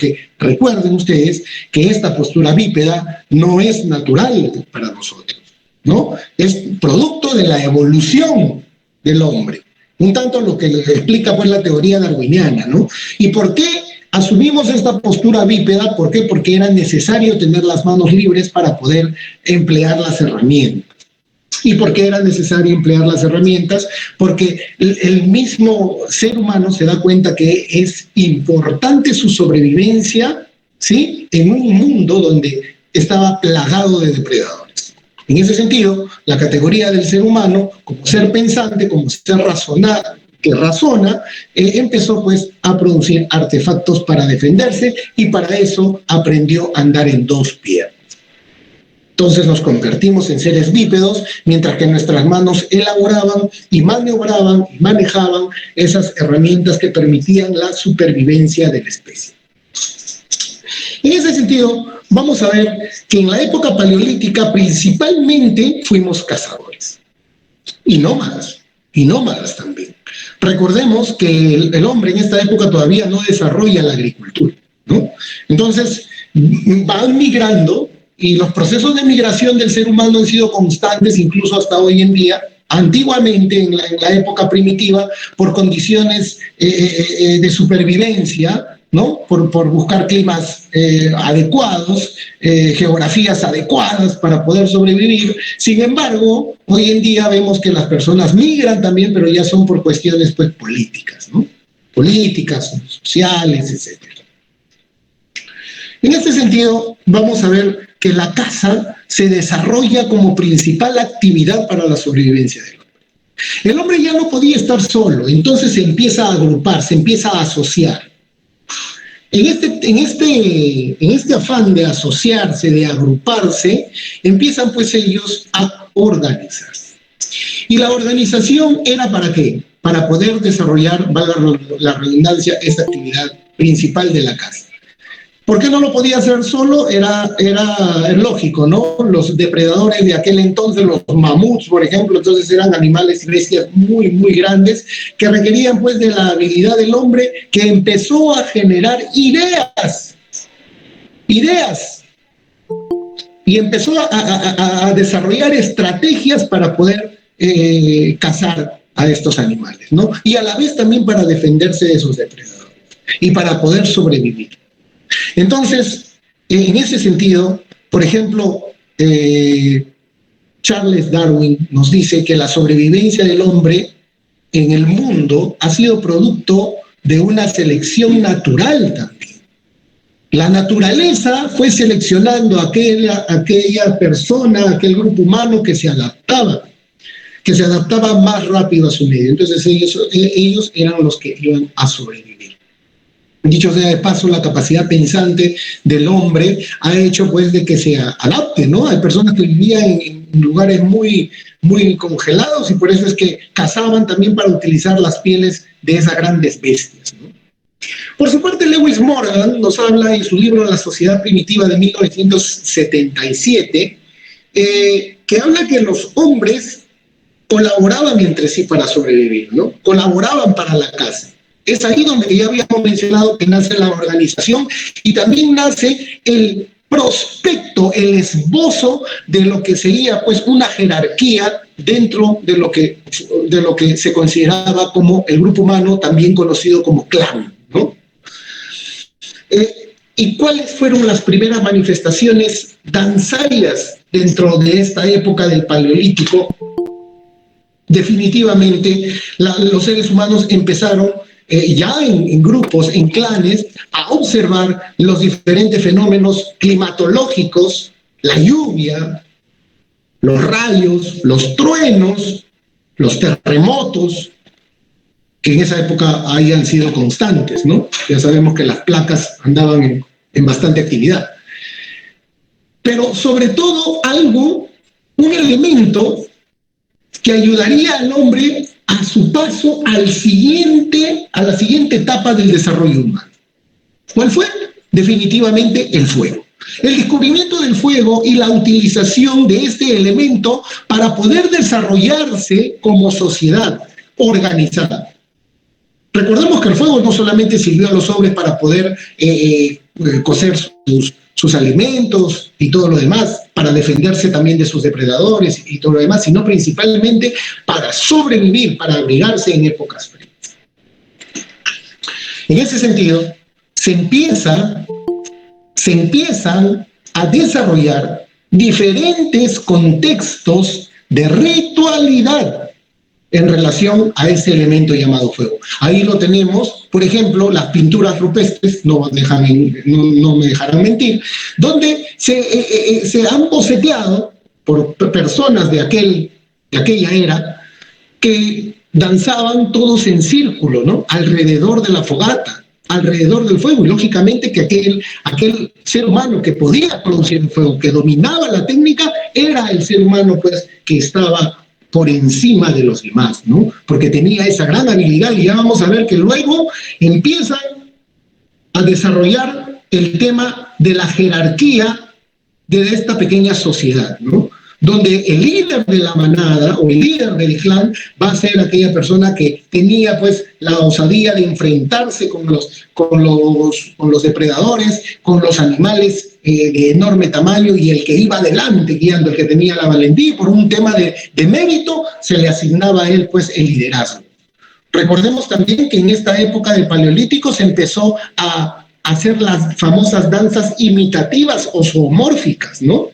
porque recuerden ustedes que esta postura bípeda no es natural para nosotros, ¿no? Es producto de la evolución del hombre, un tanto lo que explica pues la teoría darwiniana, ¿no? ¿Y por qué asumimos esta postura bípeda? ¿Por qué? Porque era necesario tener las manos libres para poder emplear las herramientas. ¿Y por qué era necesario emplear las herramientas? Porque el mismo ser humano se da cuenta que es importante su sobrevivencia, ¿sí?, en un mundo donde estaba plagado de depredadores. En ese sentido, la categoría del ser humano, como ser pensante, como ser que razona, empezó pues a producir artefactos para defenderse, y para eso aprendió a andar en dos piernas. Entonces nos convertimos en seres bípedos, mientras que nuestras manos elaboraban y maniobraban y manejaban esas herramientas que permitían la supervivencia de la especie. En ese sentido, vamos a ver que en la época paleolítica principalmente fuimos cazadores y nómadas también. Recordemos que el hombre en esta época todavía no desarrolla la agricultura, ¿no? Entonces van migrando, y los procesos de migración del ser humano han sido constantes incluso hasta hoy en día. Antiguamente, en la época primitiva, por condiciones de supervivencia, ¿no? Por buscar climas adecuados, geografías adecuadas para poder sobrevivir. Sin embargo, hoy en día vemos que las personas migran también, pero ya son por cuestiones pues políticas, ¿no? Políticas, sociales, etc. En este sentido, vamos a ver que la caza se desarrolla como principal actividad para la sobrevivencia del hombre. El hombre ya no podía estar solo, entonces se empieza a agrupar, se empieza a asociar. En este afán de asociarse, de agruparse, empiezan pues ellos a organizarse. ¿Y la organización era para qué? Para poder desarrollar, valga la redundancia, esta actividad principal de la caza. ¿Por qué no lo podía hacer solo? Era lógico, ¿no? Los depredadores de aquel entonces, los mamuts, por ejemplo, entonces eran animales y bestias muy, muy grandes que requerían pues de la habilidad del hombre, que empezó a generar ideas, y empezó a desarrollar estrategias para poder cazar a estos animales, ¿no? Y a la vez también para defenderse de sus depredadores y para poder sobrevivir. Entonces, en ese sentido, por ejemplo, Charles Darwin nos dice que la sobrevivencia del hombre en el mundo ha sido producto de una selección natural también. La naturaleza fue seleccionando a aquella persona, aquel grupo humano que se adaptaba más rápido a su medio. Entonces ellos eran los que iban a sobrevivir. Dicho sea de paso, la capacidad pensante del hombre ha hecho pues de que se adapte, ¿no? Hay personas que vivían en lugares muy, muy congelados, y por eso es que cazaban también para utilizar las pieles de esas grandes bestias, ¿no? Por su parte, Lewis Morgan nos habla en su libro La sociedad primitiva de 1977, que habla que los hombres colaboraban entre sí para sobrevivir, ¿no? Colaboraban para la caza. Es ahí donde ya habíamos mencionado que nace la organización, y también nace el prospecto, el esbozo de lo que sería pues una jerarquía dentro de lo que se consideraba como el grupo humano, también conocido como clan, ¿no? ¿Y cuáles fueron las primeras manifestaciones danzarias dentro de esta época del Paleolítico? Definitivamente los seres humanos empezaron ya en grupos, en clanes, a observar los diferentes fenómenos climatológicos, la lluvia, los rayos, los truenos, los terremotos, que en esa época hayan sido constantes, ¿no? Ya sabemos que las placas andaban en bastante actividad. Pero sobre todo un elemento que ayudaría al hombre a su paso a la siguiente etapa del desarrollo humano. ¿Cuál fue? Definitivamente el fuego. El descubrimiento del fuego y la utilización de este elemento para poder desarrollarse como sociedad organizada. Recordemos que el fuego no solamente sirvió a los hombres para poder cocer sus alimentos y todo lo demás, para defenderse también de sus depredadores y todo lo demás, sino principalmente para sobrevivir, para abrigarse en épocas frías. En ese sentido, se empiezan a desarrollar diferentes contextos de ritualidad en relación a ese elemento llamado fuego. Ahí lo tenemos, por ejemplo, las pinturas rupestres, no me dejarán mentir, donde se han boceteado por personas de aquella era que danzaban todos en círculo, ¿no? Alrededor de la fogata, alrededor del fuego, y lógicamente que aquel ser humano que podía producir el fuego, que dominaba la técnica, era el ser humano, pues, que estaba por encima de los demás, ¿no? Porque tenía esa gran habilidad, y ya vamos a ver que luego empiezan a desarrollar el tema de la jerarquía de esta pequeña sociedad, ¿no? Donde el líder de la manada o el líder del clan va a ser aquella persona que tenía, pues, la osadía de enfrentarse con los depredadores, con los animales de enorme tamaño, y el que iba adelante guiando, el que tenía la valentía, y por un tema de mérito se le asignaba a él, pues, el liderazgo. Recordemos también que en esta época del Paleolítico se empezó a hacer las famosas danzas imitativas o zoomórficas, ¿no?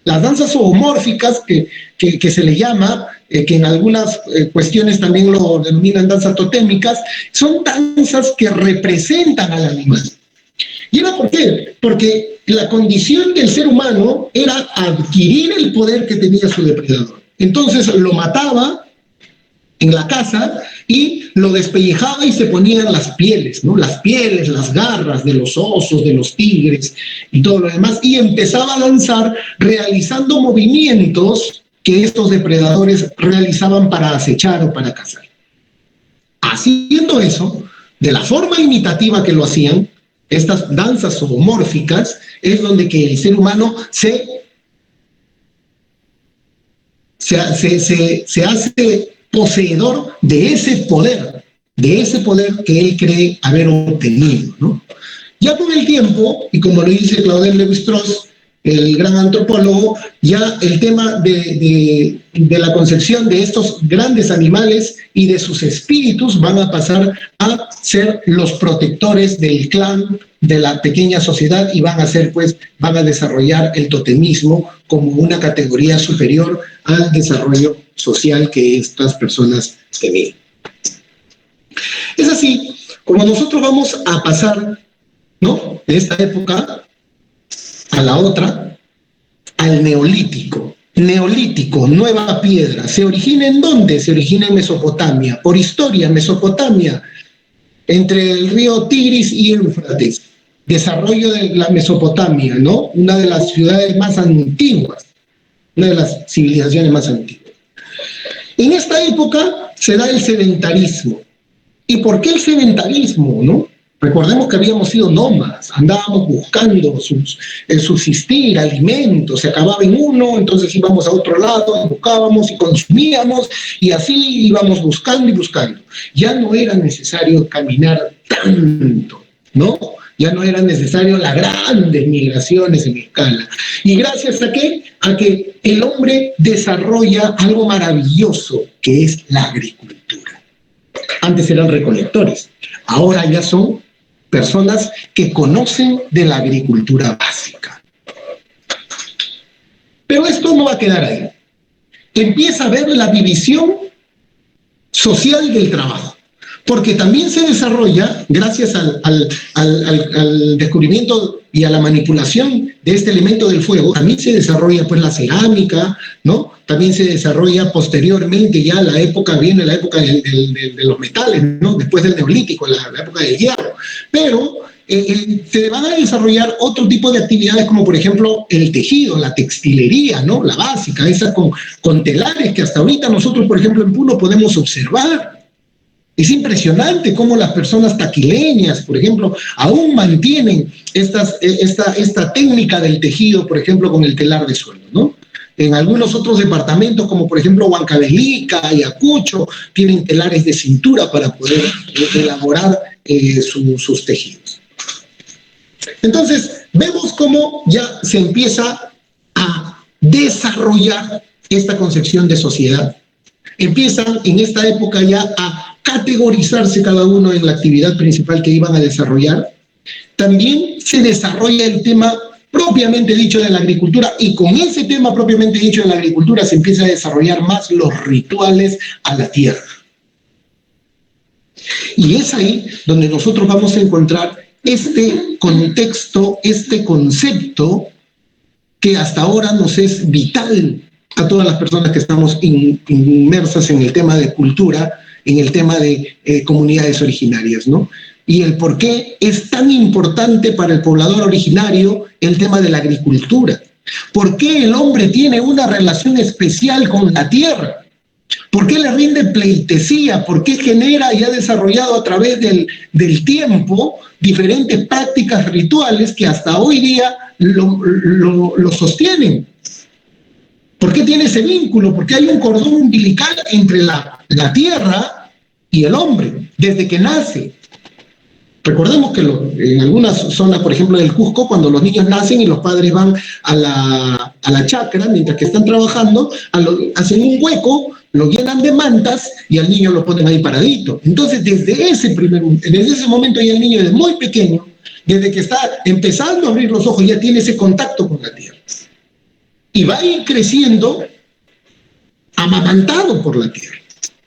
Las danzas zoomórficas, que se le llama, que en algunas cuestiones también lo denominan danzas totémicas, son danzas que representan al animal. ¿Y era por qué? Porque la condición del ser humano era adquirir el poder que tenía su depredador. Entonces lo mataba en la caza y lo despellejaba y se ponían las pieles, ¿no? Las pieles, las garras de los osos, de los tigres y todo lo demás, y empezaba a danzar realizando movimientos que estos depredadores realizaban para acechar o para cazar. Haciendo eso, de la forma imitativa que lo hacían, estas danzas zoomórficas, es donde que el ser humano se hace poseedor de ese poder que él cree haber obtenido, ¿no? Ya con el tiempo, y como lo dice Claudel Lévi-Strauss, el gran antropólogo, ya el tema de la concepción de estos grandes animales y de sus espíritus van a pasar a ser los protectores del clan, de la pequeña sociedad, y van a desarrollar el totemismo como una categoría superior al desarrollo social que estas personas tenían. Es así como nosotros vamos a pasar, ¿no?, de esta época a la otra, al Neolítico. Neolítico, nueva piedra. ¿Se origina en dónde? Se origina en Mesopotamia. Por historia, Mesopotamia, entre el río Tigris y el Éufrates. Desarrollo de la Mesopotamia, ¿no? Una de las ciudades más antiguas, una de las civilizaciones más antiguas. En esta época se da el sedentarismo. ¿Y por qué el sedentarismo, no? Recordemos que habíamos sido nómadas, andábamos buscando subsistir, alimentos, se acababa en uno, entonces íbamos a otro lado, buscábamos y consumíamos, y así íbamos buscando y buscando. Ya no era necesario caminar tanto, ¿no? Ya no era necesario las grandes migraciones en escala. ¿Y gracias a qué? A que el hombre desarrolla algo maravilloso, que es la agricultura. Antes eran recolectores, ahora ya son personas que conocen de la agricultura básica. Pero esto no va a quedar ahí. Empieza a ver la división social del trabajo, porque también se desarrolla, gracias al descubrimiento y a la manipulación de este elemento del fuego, también se desarrolla, pues, la cerámica, ¿no? También se desarrolla posteriormente, ya viene la época de los metales, ¿no? Después del Neolítico, la época del hierro. Pero se van a desarrollar otro tipo de actividades, como por ejemplo el tejido, la textilería, ¿no? La básica, esa con telares que hasta ahorita nosotros, por ejemplo, en Puno podemos observar. Es impresionante cómo las personas taquileñas, por ejemplo, aún mantienen esta técnica del tejido, por ejemplo, con el telar de suelo, ¿no? En algunos otros departamentos, como por ejemplo Huancavelica, Ayacucho, tienen telares de cintura para poder elaborar sus tejidos. Entonces, vemos cómo ya se empieza a desarrollar esta concepción de sociedad. Empiezan en esta época ya a categorizarse cada uno en la actividad principal que iban a desarrollar. También se desarrolla el tema propiamente dicho de la agricultura, y con ese tema propiamente dicho de la agricultura se empieza a desarrollar más los rituales a la tierra. Y es ahí donde nosotros vamos a encontrar este contexto, este concepto que hasta ahora nos es vital a todas las personas que estamos inmersas en el tema de cultura, en el tema de comunidades originarias, ¿no? Y el por qué es tan importante para el poblador originario el tema de la agricultura. ¿Por qué el hombre tiene una relación especial con la tierra? ¿Por qué le rinde pleitesía? ¿Por qué genera y ha desarrollado a través del tiempo diferentes prácticas rituales que hasta hoy día lo sostienen? ¿Por qué tiene ese vínculo? Porque hay un cordón umbilical entre la tierra y el hombre, desde que nace. Recordemos que en algunas zonas, por ejemplo, del Cusco, cuando los niños nacen y los padres van a la chacra, mientras que están trabajando, hacen un hueco, lo llenan de mantas y al niño lo ponen ahí paradito. Entonces, desde ese momento ya el niño es muy pequeño, desde que está empezando a abrir los ojos, ya tiene ese contacto con la tierra. Y va a ir creciendo amamantado por la tierra.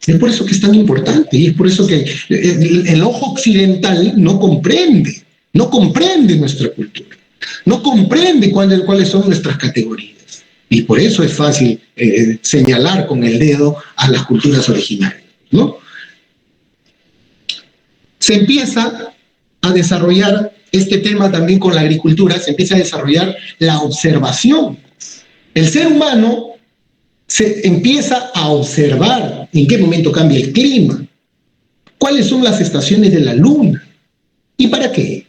Es por eso que es tan importante, y es por eso que el ojo occidental no comprende nuestra cultura, no comprende cuáles son nuestras categorías. Y por eso es fácil señalar con el dedo a las culturas originarias, ¿no? Se empieza a desarrollar este tema también con la agricultura, se empieza a desarrollar la observación. El ser humano se empieza a observar en qué momento cambia el clima, cuáles son las estaciones de la luna. ¿Y para qué?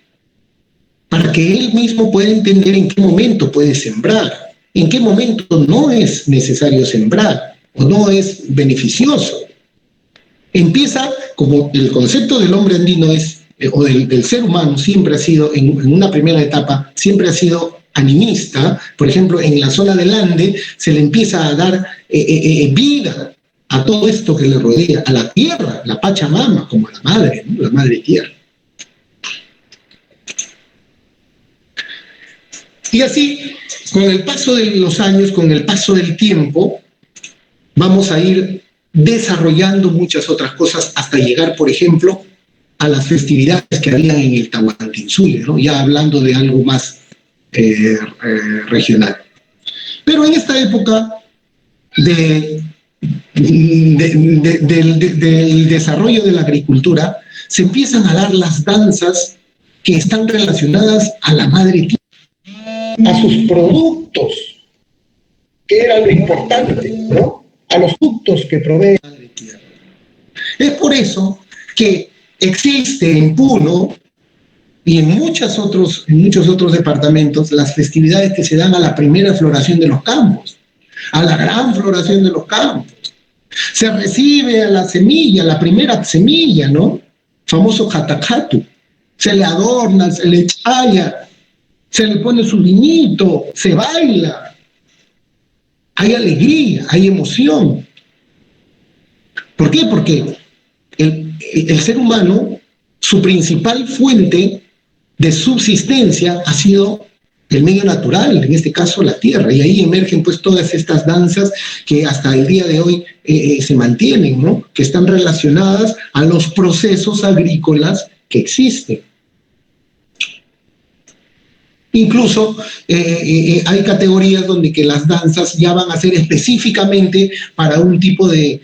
Para que él mismo pueda entender en qué momento puede sembrar, en qué momento no es necesario sembrar o no es beneficioso. Empieza, como el concepto del hombre andino es, o del ser humano siempre ha sido, en una primera etapa, siempre ha sido animista. Por ejemplo, en la zona del Ande se le empieza a dar vida a todo esto que le rodea, a la tierra, la Pachamama, como la madre, ¿no? La madre tierra. Y así, con el paso de los años, con el paso del tiempo, vamos a ir desarrollando muchas otras cosas hasta llegar, por ejemplo, a las festividades que había en el Tahuantinsuyo, ¿no? Ya hablando de algo más regional. Pero en esta época del desarrollo de la agricultura se empiezan a dar las danzas que están relacionadas a la madre tierra, a sus productos, que era lo importante, ¿no? A los productos que provee la madre tierra. Es por eso que existe en Puno y en muchos otros departamentos las festividades que se dan a la primera floración de los campos, a la gran floración de los campos. Se recibe a la semilla, la primera semilla, ¿no? Famoso Hatakatu. Se le adorna, se le chaya, se le pone su vinito, se baila. Hay alegría, hay emoción. ¿Por qué? Porque el ser humano, su principal fuente de subsistencia ha sido el medio natural, en este caso la tierra, y ahí emergen pues todas estas danzas que hasta el día de hoy se mantienen, ¿no? Que están relacionadas a los procesos agrícolas que existen. Incluso hay categorías donde que las danzas ya van a ser específicamente para un tipo de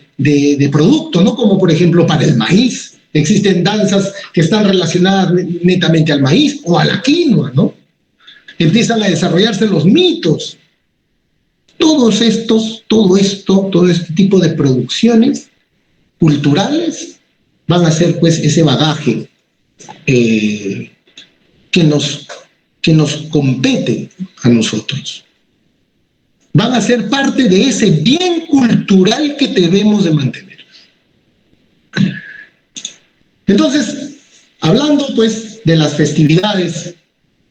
producto, ¿no? Como por ejemplo para el maíz. Existen danzas que están relacionadas netamente al maíz o a la quinoa, ¿no? Empiezan a desarrollarse los mitos. Todo este tipo de producciones culturales van a ser pues ese bagaje que nos compete a nosotros. van a ser parte de ese bien cultural que debemos de mantener. Entonces, hablando pues de las festividades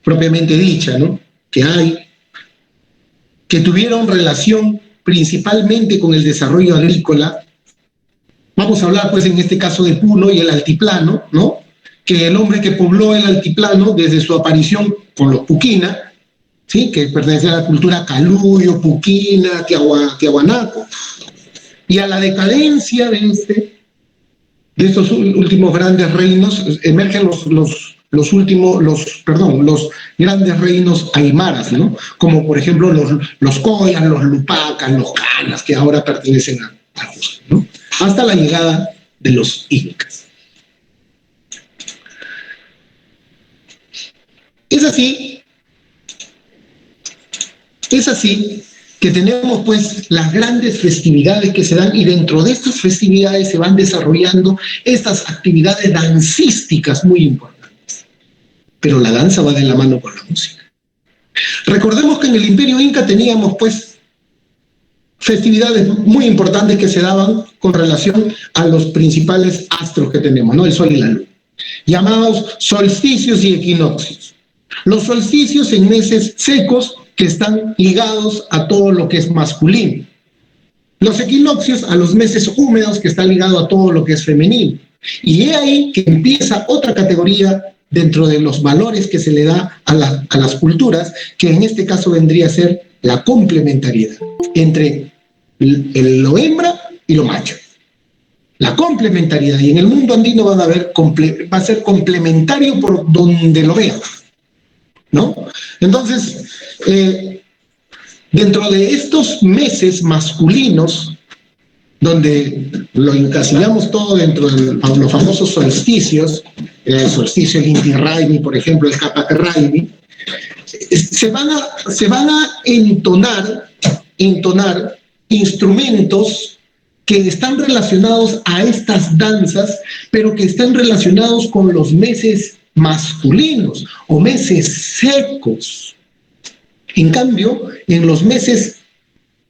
propiamente dichas, ¿no?, que hay, que tuvieron relación principalmente con el desarrollo agrícola, vamos a hablar pues en este caso de Puno y el altiplano, ¿no?, que el hombre que pobló el altiplano desde su aparición con los Puquina, ¿sí?, que pertenece a la cultura Caluyo, Puquina, Tiahuanaco, y a la decadencia de estos últimos grandes reinos, emergen los grandes reinos aymaras, ¿no?, como por ejemplo los Coyas, los Lupacas, los Canas, que ahora pertenecen a Cusco, ¿no?, hasta la llegada de los incas. Es así que tenemos pues las grandes festividades que se dan, y dentro de estas festividades se van desarrollando estas actividades dancísticas muy importantes. Pero la danza va de la mano con la música. Recordemos que en el Imperio Inca teníamos pues festividades muy importantes que se daban con relación a los principales astros que tenemos, ¿no?, el Sol y la Luna, llamados solsticios y equinoccios. Los solsticios en meses secos que están ligados a todo lo que es masculino. Los equinoccios a los meses húmedos que están ligados a todo lo que es femenino. Y es ahí que empieza otra categoría dentro de los valores que se le da a las culturas, que en este caso vendría a ser la complementariedad entre lo hembra y lo macho. La complementariedad, y en el mundo andino va a ser complementario por donde lo vean, ¿no? Entonces, dentro de estos meses masculinos, donde lo encasillamos todo dentro de los famosos solsticios, el solsticio del Inti Raymi, por ejemplo, el Capac Raymi, se van a entonar instrumentos que están relacionados a estas danzas, pero que están relacionados con los meses masculinos o meses secos. En cambio, en los meses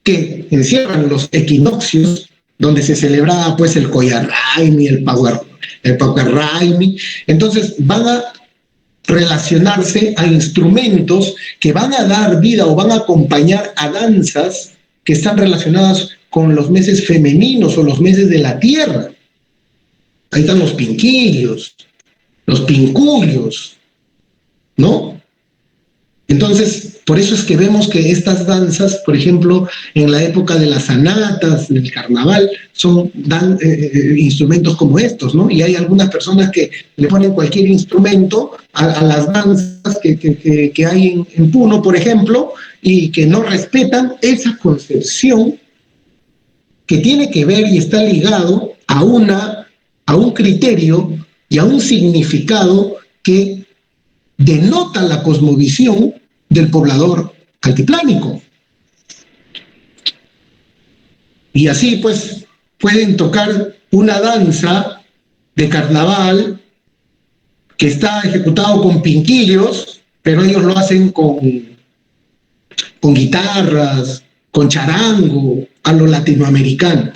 que encierran los equinoccios, donde se celebraba pues el Coyarraimi, el Paucarraimi, entonces van a relacionarse a instrumentos que van a dar vida o van a acompañar a danzas que están relacionadas con los meses femeninos o los meses de la tierra. Ahí están los pinquillos, los pincuyos, ¿no? Entonces, por eso es que vemos que estas danzas, por ejemplo, en la época de las anatas, del carnaval, dan instrumentos como estos, ¿no? Y hay algunas personas que le ponen cualquier instrumento a las danzas que hay en Puno, por ejemplo, y que no respetan esa concepción que tiene que ver y está ligado a un criterio y a un significado que denota la cosmovisión del poblador altiplánico. Y así pues pueden tocar una danza de carnaval que está ejecutado con pinquillos, pero ellos lo hacen con guitarras, con charango, a lo latinoamericano.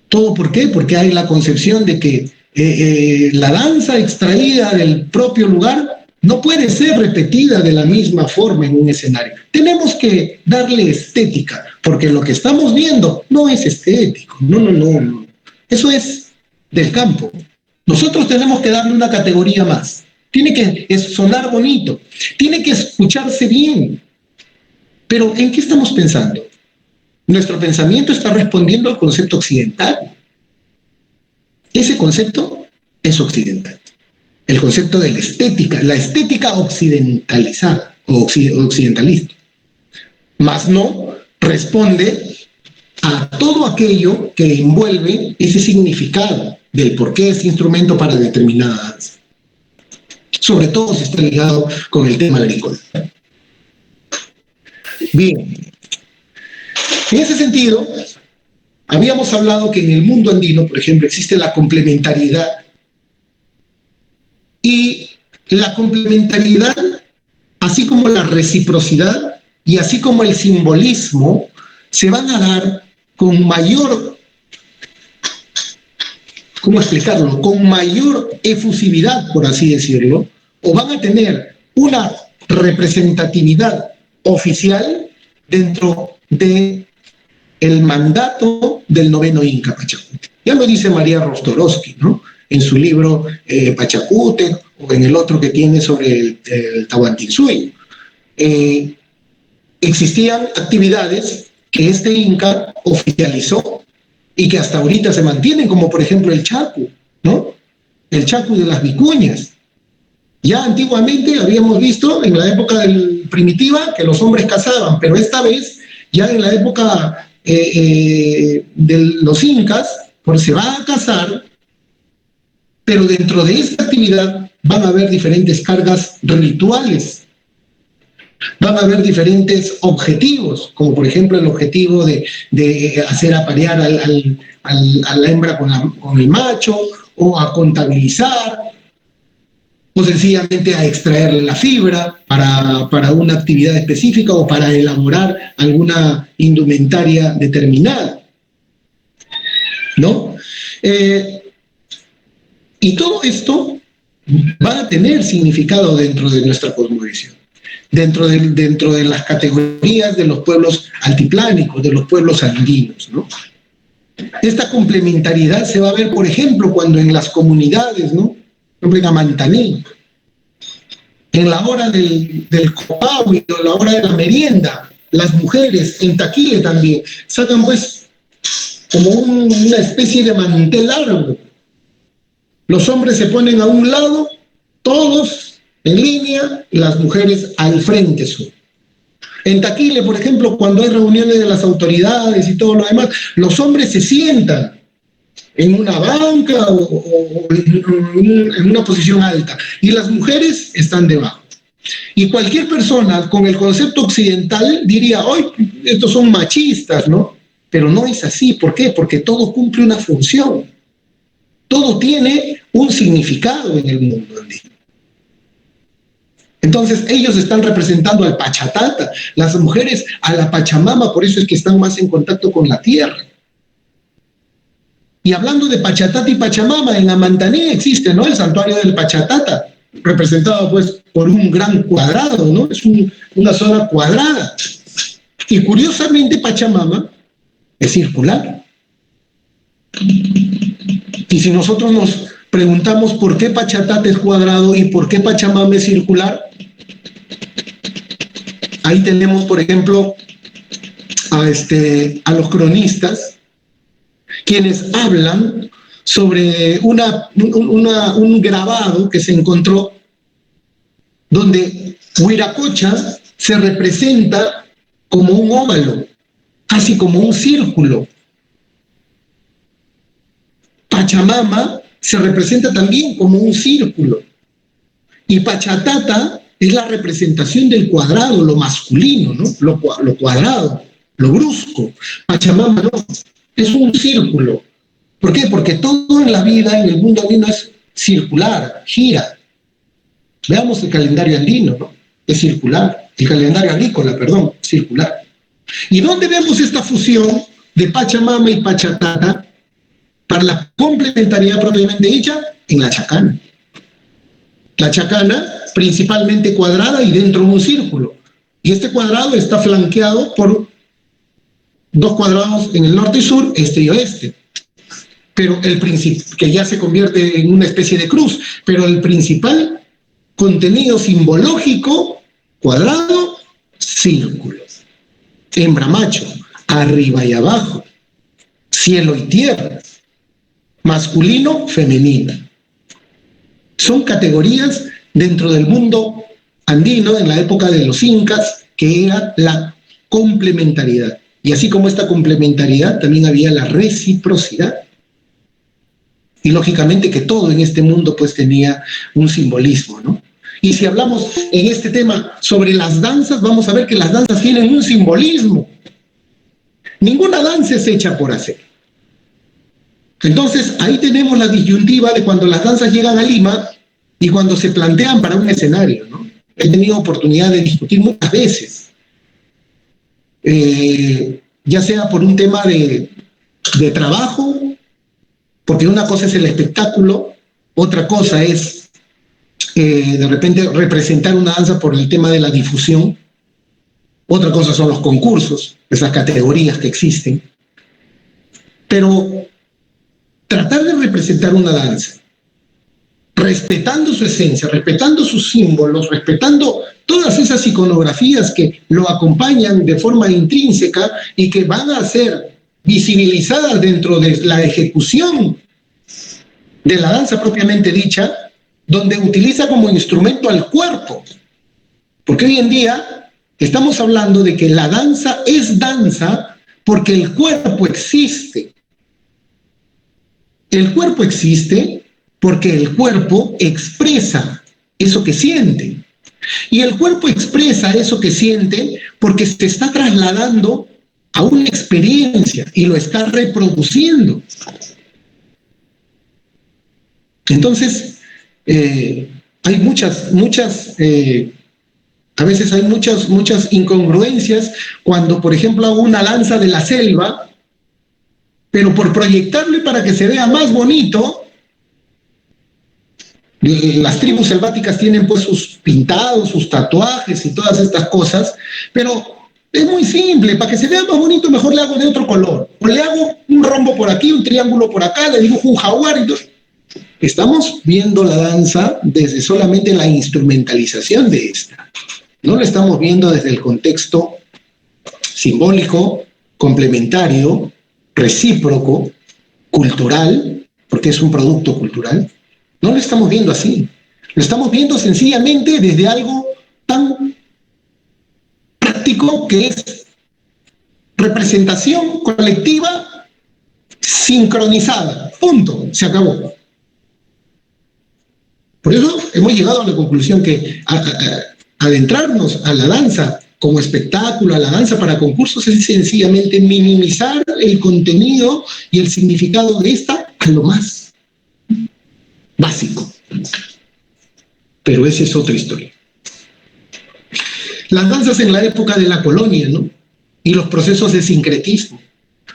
¿Todo por qué? Porque hay la concepción de que la danza extraída del propio lugar no puede ser repetida de la misma forma en un escenario. Tenemos que darle estética, porque lo que estamos viendo no es estético. No. Eso es del campo. Nosotros tenemos que darle una categoría más. Tiene que sonar bonito, tiene que escucharse bien. Pero ¿en qué estamos pensando? Nuestro pensamiento está respondiendo al concepto occidental. Ese concepto es occidental. El concepto de la estética occidentalizada o occidentalista. Más no responde a todo aquello que envuelve ese significado del por qué ese instrumento para determinada danza. Sobre todo si está ligado con el tema agrícola. Bien. En ese sentido, habíamos hablado que en el mundo andino, por ejemplo, existe la complementariedad. Y la complementariedad, así como la reciprocidad, y así como el simbolismo, se van a dar con mayor, ¿cómo explicarlo?, con mayor efusividad, por así decirlo, o van a tener una representatividad oficial dentro de el mandato del noveno Inca Pachacútec. Ya lo dice María Rostorowski, ¿no?, en su libro Pachacútec, o en el otro que tiene sobre el Tahuantinsuyo. Existían actividades que este Inca oficializó y que hasta ahorita se mantienen, como por ejemplo el chacu, ¿no? El chacu de las vicuñas. Ya antiguamente habíamos visto en la época primitiva que los hombres cazaban, pero esta vez, ya en la época de los incas, pues se va a cazar, pero dentro de esta actividad van a haber diferentes cargas rituales, van a haber diferentes objetivos, como por ejemplo el objetivo de hacer aparear a la hembra con el macho, o a contabilizar, o sencillamente a extraerle la fibra para una actividad específica o para elaborar alguna indumentaria determinada, ¿no? Y todo esto va a tener significado dentro de nuestra cosmovisión, dentro de las categorías de los pueblos altiplánicos, de los pueblos andinos, ¿no? Esta complementariedad se va a ver, por ejemplo, cuando en las comunidades, ¿no?, por ejemplo, en Amantaní, en la hora del copao y la hora de la merienda, las mujeres, en Taquile también, sacan pues como una especie de mantel largo. Los hombres se ponen a un lado, todos en línea, y las mujeres al frente suyo. En Taquile, por ejemplo, cuando hay reuniones de las autoridades y todo lo demás, los hombres se sientan en una banca o en una posición alta, y las mujeres están debajo. Y cualquier persona con el concepto occidental diría, hoy estos son machistas, ¿no? Pero no es así. ¿Por qué? Porque todo cumple una función. Todo tiene un significado en el mundo andino. Entonces ellos están representando al Pachatata, las mujeres a la Pachamama, por eso es que están más en contacto con la tierra. Y hablando de Pachatata y Pachamama, en Amantaní existe, ¿no?, el santuario del Pachatata, representado pues por un gran cuadrado, ¿no? Es una zona cuadrada. Y curiosamente Pachamama es circular. Y si nosotros nos preguntamos por qué Pachatata es cuadrado y por qué Pachamama es circular, ahí tenemos, por ejemplo, a los cronistas, quienes hablan sobre un grabado que se encontró donde Huiracocha se representa como un óvalo, casi como un círculo. Pachamama se representa también como un círculo. Y Pachatata es la representación del cuadrado, lo masculino, ¿no? Lo cuadrado, lo brusco. Pachamama no, es un círculo. ¿Por qué? Porque todo en la vida, en el mundo andino, es circular, gira. Veamos el calendario andino, ¿no? Es circular. El calendario agrícola, perdón, circular. ¿Y dónde vemos esta fusión de Pachamama y Pachatata para la complementariedad propiamente dicha? En la chacana. La chacana, principalmente cuadrada y dentro de un círculo. Y este cuadrado está flanqueado por dos cuadrados en el norte y sur, este y oeste. Pero que ya se convierte en una especie de cruz, pero el principal contenido simbológico, cuadrado, círculo. Hembra macho, arriba y abajo, cielo y tierra, masculino, femenino. Son categorías dentro del mundo andino en la época de los incas, que era la complementariedad. Y así como esta complementariedad, también había la reciprocidad. Y lógicamente que todo en este mundo pues tenía un simbolismo, ¿no? Y si hablamos en este tema sobre las danzas, vamos a ver que las danzas tienen un simbolismo. Ninguna danza es hecha por hacer. Entonces, ahí tenemos la disyuntiva de cuando las danzas llegan a Lima y cuando se plantean para un escenario, ¿no? He tenido oportunidad de discutir muchas veces ya sea por un tema de trabajo, porque una cosa es el espectáculo, otra cosa es de repente representar una danza por el tema de la difusión, otra cosa son los concursos, esas categorías que existen, pero tratar de representar una danza respetando su esencia, respetando sus símbolos, respetando todas esas iconografías que lo acompañan de forma intrínseca y que van a ser visibilizadas dentro de la ejecución de la danza propiamente dicha, donde utiliza como instrumento al cuerpo. Porque hoy en día estamos hablando de que la danza es danza porque el cuerpo existe. El cuerpo existe porque el cuerpo expresa eso que siente. Y el cuerpo expresa eso que siente porque se está trasladando a una experiencia y lo está reproduciendo. Entonces, hay a veces hay muchas incongruencias cuando, por ejemplo, hago una danza de la selva, pero por proyectarle para que se vea más bonito, las tribus selváticas tienen pues sus pintados, sus tatuajes y todas estas cosas, pero es muy simple, para que se vea más bonito mejor le hago de otro color, o le hago un rombo por aquí, un triángulo por acá, le dibujo un jaguar y todo. Estamos viendo la danza desde solamente la instrumentalización de esta, no la estamos viendo desde el contexto simbólico, complementario, recíproco, cultural, porque es un producto cultural. No lo estamos viendo así. Lo estamos viendo sencillamente desde algo tan práctico que es representación colectiva sincronizada. Punto. Se acabó. Por eso hemos llegado a la conclusión que adentrarnos a la danza como espectáculo, a la danza para concursos, es sencillamente minimizar el contenido y el significado de esta a lo más básico. Pero esa es otra historia. Las danzas en la época de la colonia, ¿no? Y los procesos de sincretismo.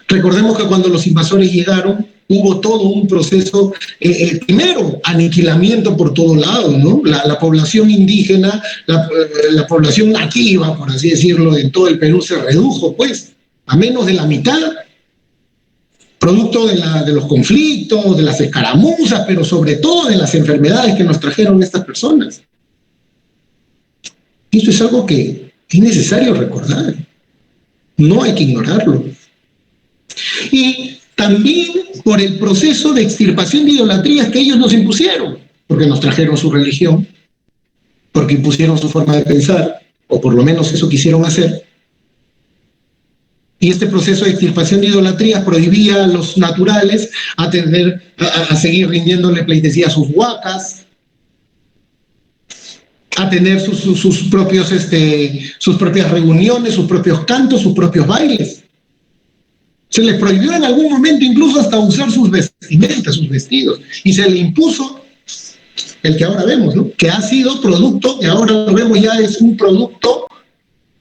Recordemos que cuando los invasores llegaron, hubo todo un proceso, primero, aniquilamiento por todos lados, ¿no? La población indígena, la población nativa, por así decirlo, en todo el Perú se redujo, pues, a menos de la mitad, producto de los conflictos, de las escaramuzas, pero sobre todo de las enfermedades que nos trajeron estas personas. Esto es algo que es necesario recordar, no hay que ignorarlo. Y también por el proceso de extirpación de idolatrías que ellos nos impusieron, porque nos trajeron su religión, porque impusieron su forma de pensar, o por lo menos eso quisieron hacer. Y este proceso de extirpación de idolatrías prohibía a los naturales a seguir rindiéndole pleitesía a sus huacas, a tener sus propias reuniones, sus propios cantos, sus propios bailes. Se les prohibió en algún momento incluso hasta usar sus vestimentas, sus vestidos, y se le impuso el que ahora vemos, ¿no? Que ha sido producto, que ahora lo vemos ya es un producto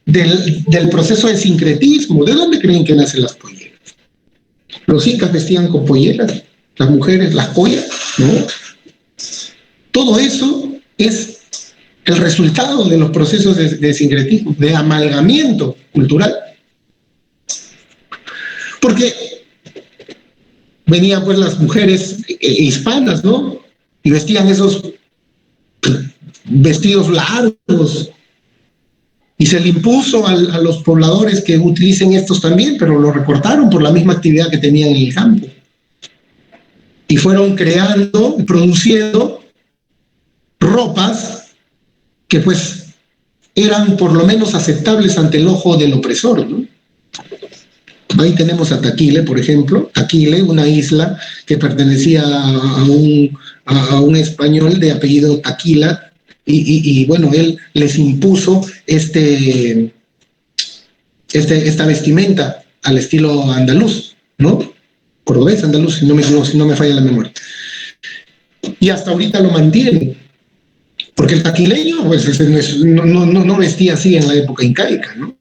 del proceso de sincretismo. ¿De dónde creen que nacen las polleras? Los incas vestían con polleras, las mujeres las collas, ¿no? Todo eso es el resultado de los procesos de sincretismo, de amalgamiento cultural. Porque venían pues las mujeres hispanas, ¿no? Y vestían esos vestidos largos. Y se le impuso a los pobladores que utilicen estos también, pero lo recortaron por la misma actividad que tenían en el campo. Y fueron creando y produciendo ropas que pues eran por lo menos aceptables ante el ojo del opresor, ¿no? Ahí tenemos a Taquile, por ejemplo. Taquile, una isla que pertenecía a un español de apellido Taquila, y bueno, él les impuso esta vestimenta al estilo andaluz, ¿no? Cordobés, andaluz, si no me falla la memoria. Y hasta ahorita lo mantienen, porque el taquileño pues, no vestía así en la época incaica, ¿no?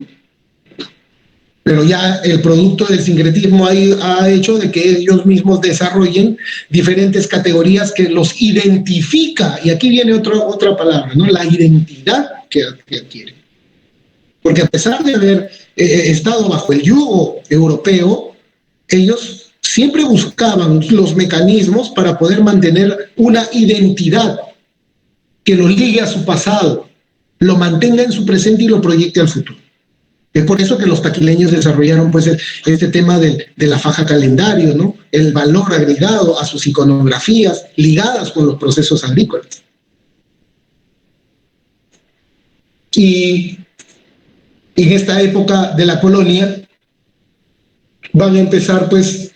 pero ya el producto del sincretismo ha hecho de que ellos mismos desarrollen diferentes categorías que los identifica, y aquí viene otra palabra, ¿no? La identidad que adquieren. Porque a pesar de haber estado bajo el yugo europeo, ellos siempre buscaban los mecanismos para poder mantener una identidad que lo ligue a su pasado, lo mantenga en su presente y lo proyecte al futuro. Es por eso que los taquileños desarrollaron pues este tema de la faja calendario, ¿no? El valor agregado a sus iconografías ligadas con los procesos agrícolas. Y en esta época de la colonia van a empezar pues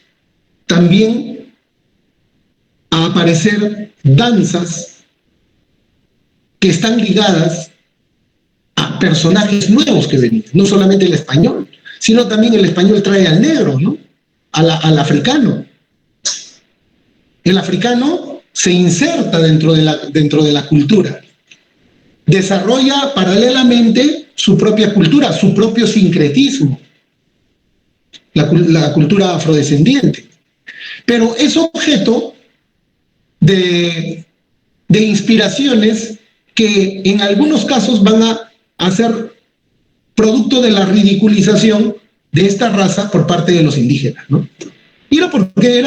también a aparecer danzas que están ligadas a personajes nuevos que venían, no solamente el español, sino también el español trae al negro, ¿no? Al africano. El africano se inserta dentro de la cultura, desarrolla paralelamente su propia cultura, su propio sincretismo, la cultura afrodescendiente. Pero es objeto de inspiraciones que en algunos casos van a ser producto de la ridiculización de esta raza por parte de los indígenas, ¿no? Y era porque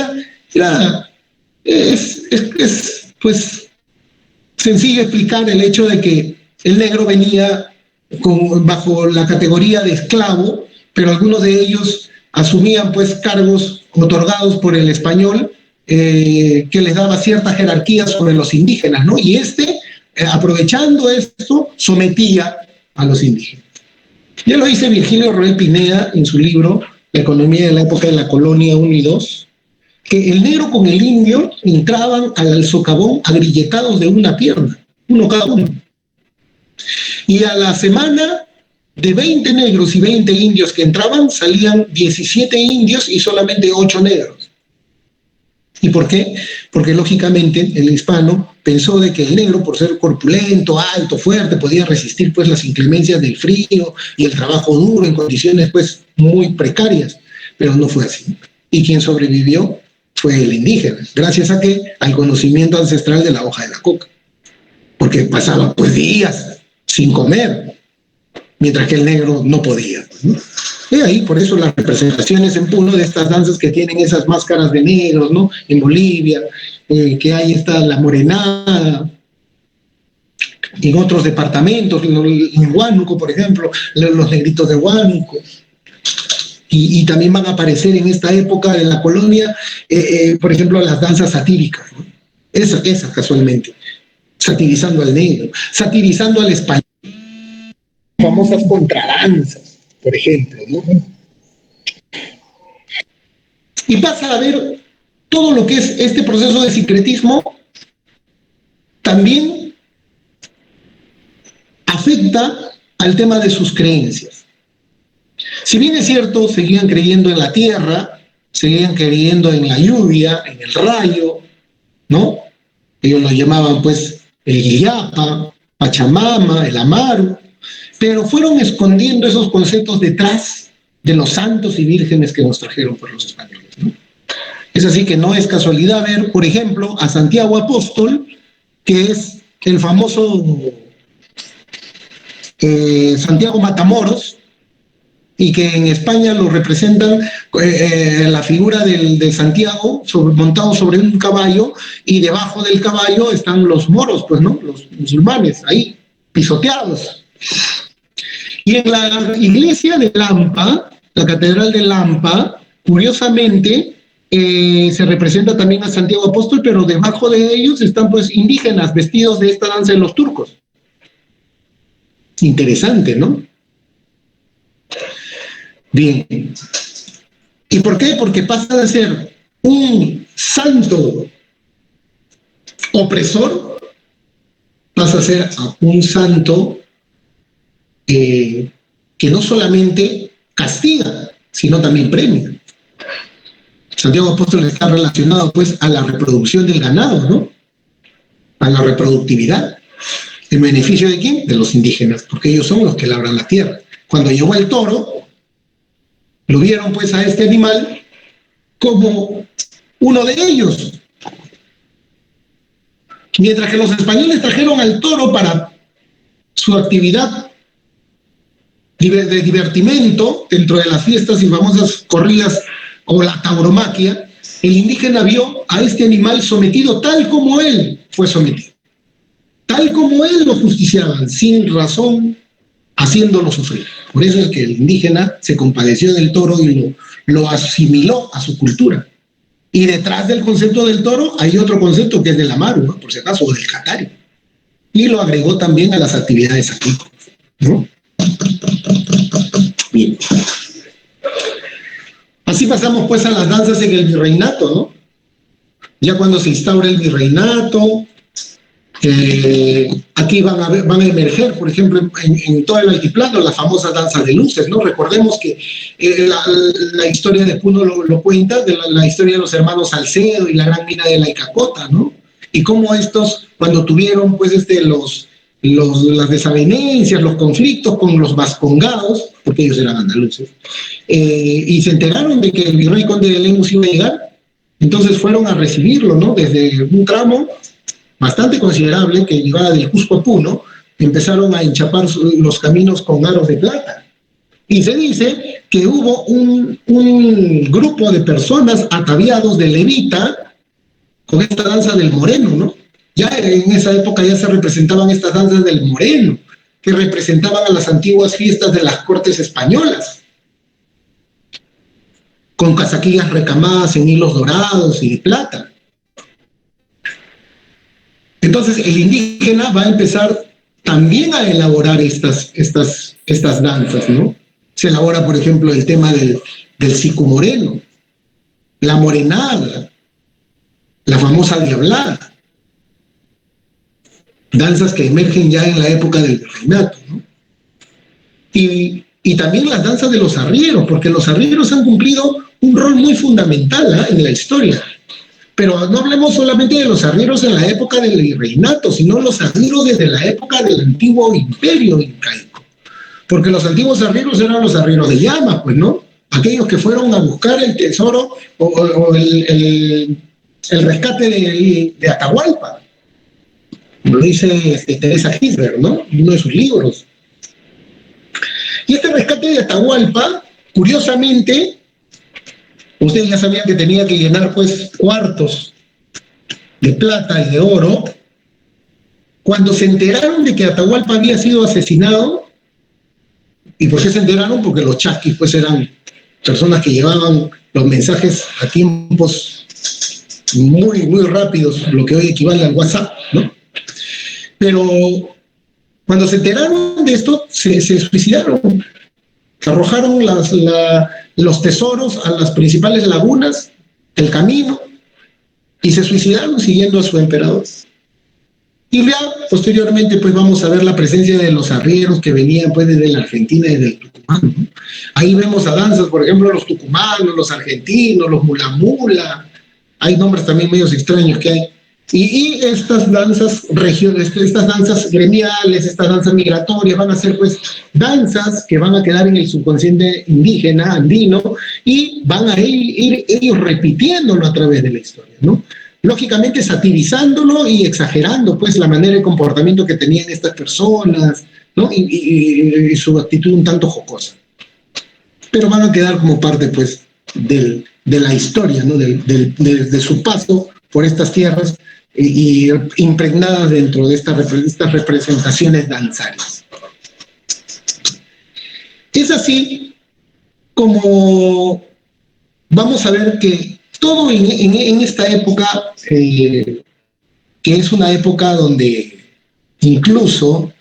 es pues sencillo explicar el hecho de que el negro venía bajo la categoría de esclavo, pero algunos de ellos asumían pues cargos otorgados por el español que les daba cierta jerarquía sobre los indígenas, ¿no? Y aprovechando esto, sometía a los indígenas. Ya lo dice Virgilio Roel Pineda en su libro La economía de la época de la colonia 1 y 2, que el negro con el indio entraban al socavón agrilletados de una pierna, uno cada uno. Y a la semana de 20 negros y 20 indios que entraban, salían 17 indios y solamente 8 negros. ¿Y por qué? Porque lógicamente el hispano pensó de que el negro, por ser corpulento, alto, fuerte, podía resistir pues las inclemencias del frío y el trabajo duro en condiciones pues muy precarias, pero no fue así. Y quien sobrevivió fue el indígena, gracias a que al conocimiento ancestral de la hoja de la coca, porque pasaba pues días sin comer, mientras que el negro no podía, ¿no? Y ahí, por eso las representaciones en Puno de estas danzas que tienen esas máscaras de negros, ¿no? En Bolivia, que ahí está la morenada, en otros departamentos, en Huánuco, por ejemplo, los negritos de Huánuco. Y también van a aparecer en esta época de la colonia, por ejemplo, las danzas satíricas, ¿no? Esas casualmente, satirizando al negro, satirizando al español. Famosas contradanzas, por ejemplo, ¿no? Y pasa a ver todo lo que es este proceso de sincretismo también afecta al tema de sus creencias. Si bien es cierto, seguían creyendo en la tierra, seguían creyendo en la lluvia, en el rayo, ¿no? Ellos lo llamaban pues el Illapa, Pachamama, el Amaru, pero fueron escondiendo esos conceptos detrás de los santos y vírgenes que nos trajeron por los españoles, ¿no? Es así que no es casualidad ver, por ejemplo, a Santiago Apóstol, que es el famoso Santiago Matamoros, y que en España lo representan la figura de Santiago montado sobre un caballo, y debajo del caballo están los moros, pues, ¿no? Los musulmanes, ahí, pisoteados. Y en la iglesia de Lampa, la catedral de Lampa, curiosamente, se representa también a Santiago Apóstol, pero debajo de ellos están pues indígenas vestidos de esta danza de los turcos. Interesante, ¿no? Bien. ¿Y por qué? Porque pasa de ser un santo opresor, pasa a ser un santo que no solamente castiga, sino también premia. Santiago Apóstol está relacionado pues a la reproducción del ganado, ¿no? A la reproductividad. ¿En beneficio de quién? De los indígenas, porque ellos son los que labran la tierra. Cuando llegó el toro, lo vieron pues a este animal como uno de ellos. Mientras que los españoles trajeron al toro para su actividad de divertimento dentro de las fiestas y famosas corridas o la tauromaquia, el indígena vio a este animal sometido tal como él fue sometido, tal como él lo justiciaban, sin razón, haciéndolo sufrir. Por eso es que el indígena se compadeció del toro y lo asimiló a su cultura. Y detrás del concepto del toro hay otro concepto que es del amaru, ¿no? Por si acaso, o del catari. Y lo agregó también a las actividades agrícolas, ¿no? Bien. Así pasamos pues a las danzas en el virreinato, ¿no? Ya cuando se instaura el virreinato, aquí van a emerger, por ejemplo, en todo el altiplano, las famosas danzas de luces, ¿no? Recordemos que la historia de Puno lo cuenta, de la historia de los hermanos Salcedo y la gran mina de la Icacota, ¿no? Y cómo estos, cuando tuvieron, pues, las desavenencias, los conflictos con los vascongados, porque ellos eran andaluces, y se enteraron de que el virrey conde de Lemus iba a llegar, entonces fueron a recibirlo, ¿no? Desde un tramo bastante considerable que llevaba del Cusco a Puno, empezaron a enchapar los caminos con aros de plata. Y se dice que hubo un grupo de personas ataviados de levita con esta danza del moreno, ¿no? Ya en esa época ya se representaban estas danzas del moreno, que representaban a las antiguas fiestas de las cortes españolas, con casaquillas recamadas en hilos dorados y de plata. Entonces el indígena va a empezar también a elaborar estas danzas, ¿no? Se elabora, por ejemplo, el tema del sicu moreno, la morenada, la famosa diablada, danzas que emergen ya en la época del virreinato, ¿no? Y también las danzas de los arrieros, porque los arrieros han cumplido un rol muy fundamental en la historia. Pero no hablemos solamente de los arrieros en la época del virreinato, sino los arrieros desde la época del antiguo imperio incaico. Porque los antiguos arrieros eran los arrieros de llama, pues, ¿no? Aquellos que fueron a buscar el tesoro o el rescate de Atahualpa. Lo dice Teresa Gisbert, ¿no? En uno de sus libros. Y este rescate de Atahualpa, curiosamente, ustedes ya sabían que tenía que llenar, pues, cuartos de plata y de oro. Cuando se enteraron de que Atahualpa había sido asesinado, ¿y por qué se enteraron? Porque los chasquis, pues, eran personas que llevaban los mensajes a tiempos muy, muy rápidos, lo que hoy equivale al WhatsApp, ¿no? Pero cuando se enteraron de esto, se suicidaron. Arrojaron los tesoros a las principales lagunas del camino y se suicidaron siguiendo a su emperador. Y ya posteriormente pues vamos a ver la presencia de los arrieros que venían pues desde la Argentina y del Tucumán, ¿no? Ahí vemos a danzas, por ejemplo, los tucumanos, los argentinos, los mulamula, hay nombres también medios extraños que hay. Y estas danzas estas danzas gremiales, estas danzas migratorias van a ser pues danzas que van a quedar en el subconsciente indígena, andino, y van a ir ellos repitiéndolo a través de la historia, ¿no? Lógicamente satirizándolo y exagerando pues la manera de comportamiento que tenían estas personas, ¿no? Y su actitud un tanto jocosa. Pero van a quedar como parte pues de la historia, ¿no? De su paso por estas tierras y impregnadas dentro de estas representaciones danzarias. Es así como vamos a ver que todo en esta época, que es una época donde incluso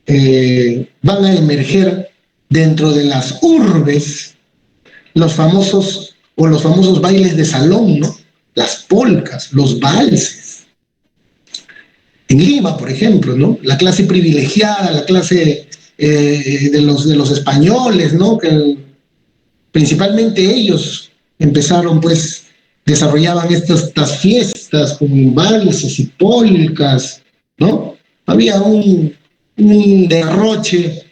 van a emerger dentro de las urbes los famosos bailes de salón, ¿no? Las polcas, los valses. En Lima, por ejemplo, ¿no? La clase privilegiada, la clase de los españoles, ¿no? Que principalmente ellos empezaron, pues, desarrollaban estas fiestas con valses y polcas, ¿no? Había un derroche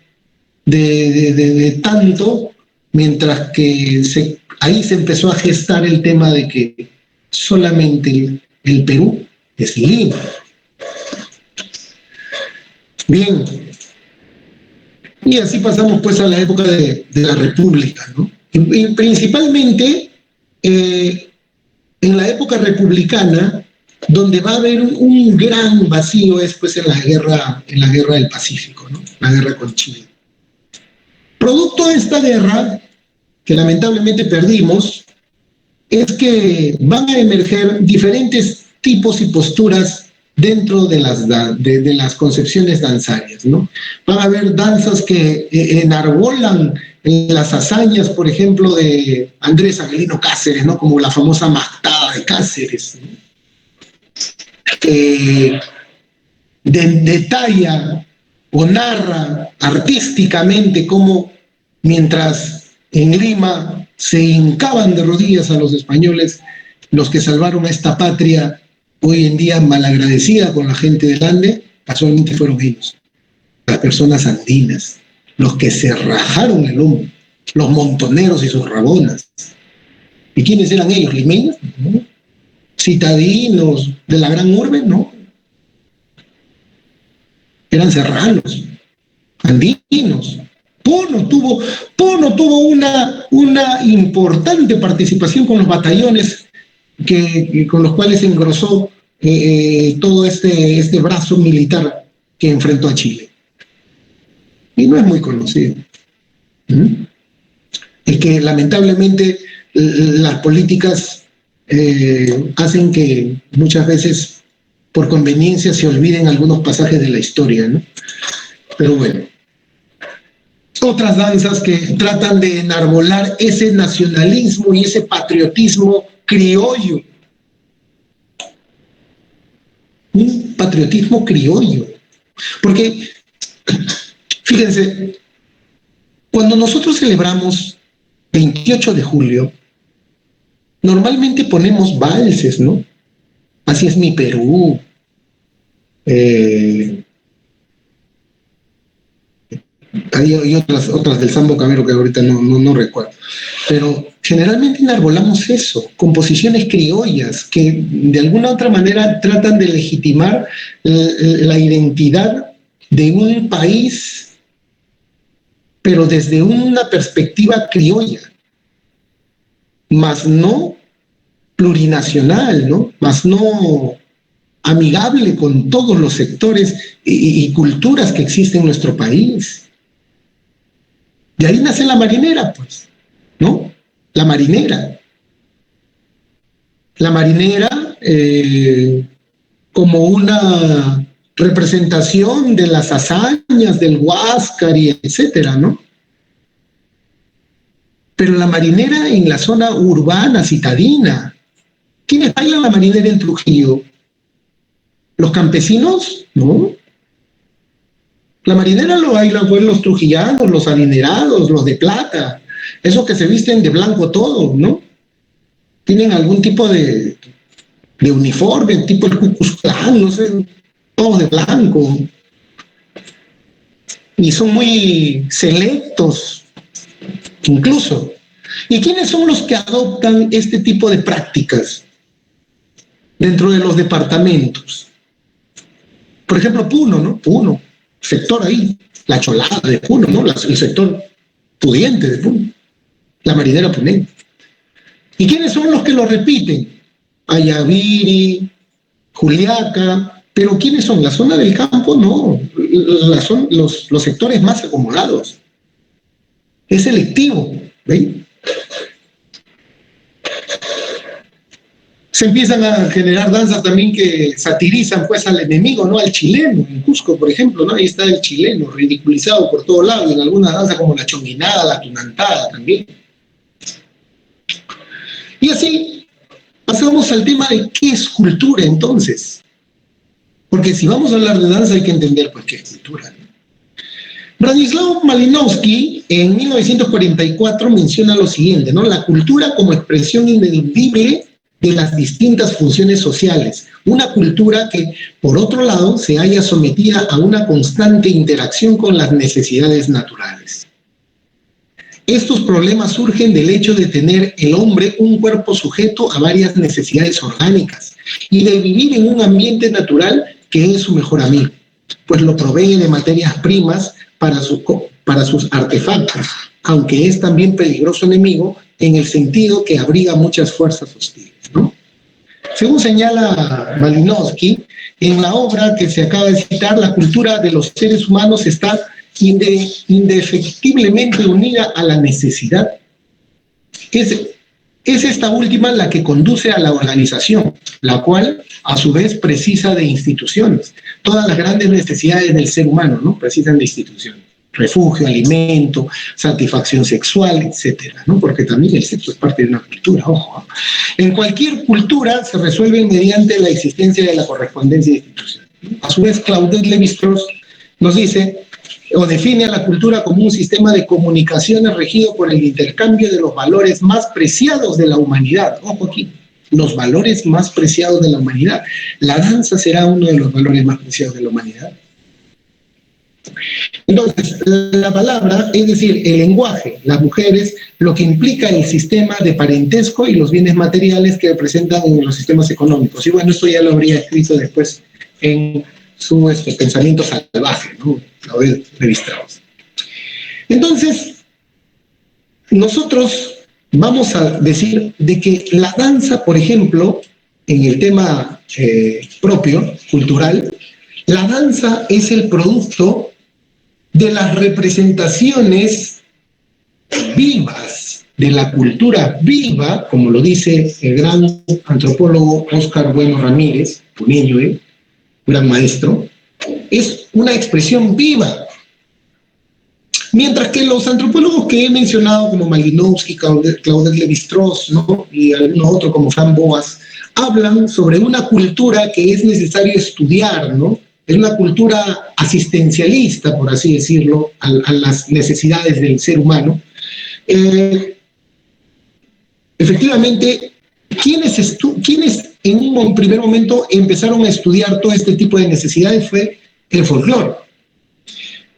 de tanto mientras que ahí se empezó a gestar el tema de que solamente el Perú es Lima. Bien, y así pasamos pues a la época de la República, ¿no? Y principalmente en la época republicana, donde va a haber un gran vacío es pues en la guerra del Pacífico, ¿no? La guerra con Chile. Producto de esta guerra, que lamentablemente perdimos, es que van a emerger diferentes tipos y posturas dentro de las concepciones danzarias, ¿no? Van a haber danzas que enarbolan las hazañas, por ejemplo, de Andrés Avelino Cáceres, ¿no? Como la famosa Mactada de Cáceres, ¿no? Que detalla o narra artísticamente cómo mientras en Lima se hincaban de rodillas a los españoles, los que salvaron a esta patria hoy en día malagradecida con la gente del Ande, casualmente fueron ellos, las personas andinas, los que se rajaron el lomo, los montoneros y sus rabonas. ¿Y quiénes eran ellos? ¿Limeños? ¿No? ¿Citadinos de la gran urbe? No. Eran serranos, andinos. Puno tuvo una importante participación con los batallones con los cuales engrosó todo este brazo militar que enfrentó a Chile. Y no es muy conocido. Es que lamentablemente las políticas hacen que muchas veces por conveniencia se olviden algunos pasajes de la historia, ¿no? Pero bueno. Otras danzas que tratan de enarbolar ese nacionalismo y ese patriotismo criollo. Un patriotismo criollo. Porque, fíjense, cuando nosotros celebramos 28 de julio, normalmente ponemos valses, ¿no? Así es mi Perú. Hay otras del Sambo Cabero que ahorita no recuerdo. Pero generalmente enarbolamos eso, composiciones criollas que de alguna u otra manera tratan de legitimar la identidad de un país, pero desde una perspectiva criolla, más no plurinacional, ¿no? Más no amigable con todos los sectores y culturas que existen en nuestro país. De ahí nace la marinera, pues, ¿no? La marinera. La marinera como una representación de las hazañas del Huáscar y etcétera, ¿no? Pero la marinera en la zona urbana, citadina. ¿Quiénes bailan la marinera en Trujillo? ¿Los campesinos? No. La marinera lo bailan pues los trujillanos, los adinerados, los de plata, esos que se visten de blanco todo, ¿no? Tienen algún tipo de uniforme, tipo el Ku Klux Klan, no sé, todos de blanco. Y son muy selectos, incluso. ¿Y quiénes son los que adoptan este tipo de prácticas dentro de los departamentos? Por ejemplo, Puno, ¿no? Puno, sector ahí, la Cholada de Puno, ¿no? El sector pudiente de Puno, la marinera punense. ¿Y quiénes son los que lo repiten? Ayaviri, Juliaca, pero ¿quiénes son? La zona del campo, no, son los sectores más acomodados. Es selectivo, ¿ven? Se empiezan a generar danzas también que satirizan pues al enemigo, ¿no? Al chileno, en Cusco, por ejemplo, ¿no? Ahí está el chileno, ridiculizado por todos lados, y en algunas danzas como la chonguinada, la tunantada también. Y así pasamos al tema de qué es cultura entonces. Porque si vamos a hablar de danza hay que entender pues qué es cultura, ¿no? Branislaw Malinowski en 1944 menciona lo siguiente, ¿no? La cultura como expresión ineludible de las distintas funciones sociales. Una cultura que, por otro lado, se halla sometida a una constante interacción con las necesidades naturales. Estos problemas surgen del hecho de tener el hombre un cuerpo sujeto a varias necesidades orgánicas y de vivir en un ambiente natural que es su mejor amigo, pues lo provee de materias primas para sus artefactos, aunque es también peligroso enemigo en el sentido que abriga muchas fuerzas hostiles, ¿no? Según señala Malinowski, en la obra que se acaba de citar, la cultura de los seres humanos está indefectiblemente unida a la necesidad. Es esta última la que conduce a la organización, la cual a su vez precisa de instituciones. Todas las grandes necesidades del ser humano, ¿no?, precisan de instituciones. Refugio, alimento, satisfacción sexual, etcétera, ¿no? Porque también el sexo es parte de una cultura, ojo, ¿no? En cualquier cultura se resuelve mediante la existencia de la correspondencia de instituciones. A su vez, Claudette Lévi-Strauss nos dice o define a la cultura como un sistema de comunicaciones regido por el intercambio de los valores más preciados de la humanidad. Ojo aquí, los valores más preciados de la humanidad. La danza será uno de los valores más preciados de la humanidad. Entonces, la palabra, es decir, el lenguaje, las mujeres, lo que implica el sistema de parentesco y los bienes materiales que representan los sistemas económicos. Y bueno, esto ya lo habría escrito después en su pensamiento salvaje, ¿no? Lo he revisado. Entonces, nosotros vamos a decir de que la danza, por ejemplo, en el tema propio, cultural, la danza es el producto de las representaciones vivas, de la cultura viva, como lo dice el gran antropólogo Óscar Bueno Ramírez, puneño, gran maestro, es una expresión viva. Mientras que los antropólogos que he mencionado, como Malinowski, Claudette Lévi-Strauss, ¿no?, y algunos otros como Frank Boas, hablan sobre una cultura que es necesario estudiar, ¿no? Es una cultura asistencialista, por así decirlo, a las necesidades del ser humano. Efectivamente, ¿quiénes en un primer momento empezaron a estudiar todo este tipo de necesidades? Fue el folclore.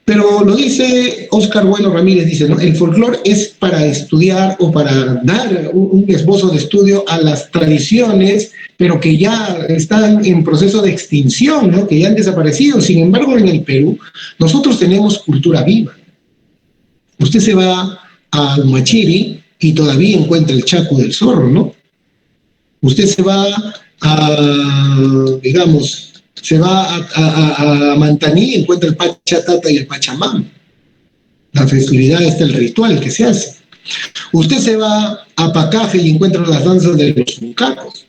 Pero lo dice Óscar Bueno Ramírez, dice, ¿no?, el folclore es para estudiar o para dar un esbozo de estudio a las tradiciones, pero que ya están en proceso de extinción, ¿no?, que ya han desaparecido. Sin embargo, en el Perú, nosotros tenemos cultura viva. Usted se va al Huachiri y todavía encuentra el Chaco del Zorro, ¿no? Usted se va a Mantaní y encuentra el Pachatata y el Pachamam. La festividad está el ritual que se hace. Usted se va a Pacaje y encuentra las danzas de los mucacos.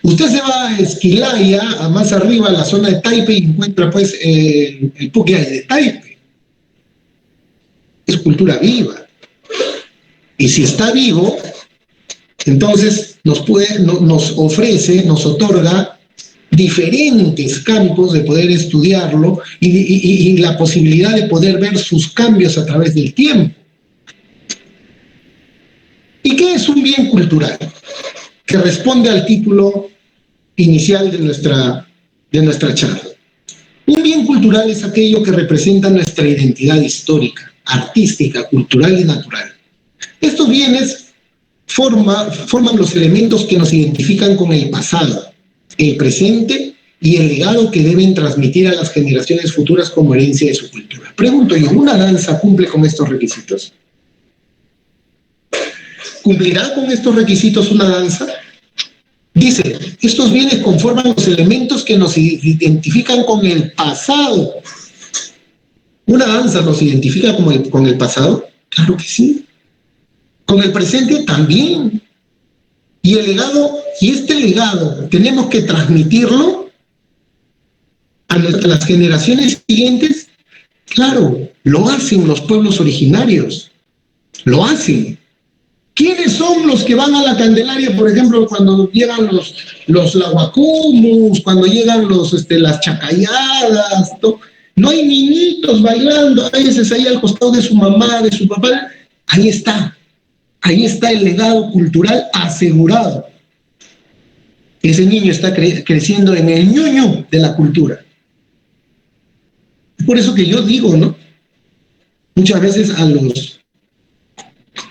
Usted se va a Esquilaya, a más arriba, a la zona de Taipe, y encuentra pues el Puqueay de Taipe. Es cultura viva. Y si está vivo, entonces nos ofrece, nos otorga diferentes campos de poder estudiarlo y la posibilidad de poder ver sus cambios a través del tiempo. ¿Y qué es un bien cultural? Que responde al título inicial de nuestra charla. Un bien cultural es aquello que representa nuestra identidad histórica, artística, cultural y natural. Estos bienes forman los elementos que nos identifican con el pasado, el presente y el legado que deben transmitir a las generaciones futuras como herencia de su cultura. Pregunto yo, ¿una danza cumple con estos requisitos? ¿Cumplirá con estos requisitos una danza? Dice, estos bienes conforman los elementos que nos identifican con el pasado. ¿Una danza nos identifica con el pasado? Claro que sí. Con el presente también. Y este legado tenemos que transmitirlo a las generaciones siguientes. Claro, lo hacen los pueblos originarios. Lo hacen. ¿Quiénes son los que van a la Candelaria, por ejemplo, cuando llegan los lahuacumus, cuando llegan las chacayadas? No hay niñitos bailando a veces ahí al costado de su mamá, de su papá. Ahí está el legado cultural asegurado. Ese niño está creciendo en el ñuño de la cultura. Es por eso que yo digo, ¿no?, muchas veces a los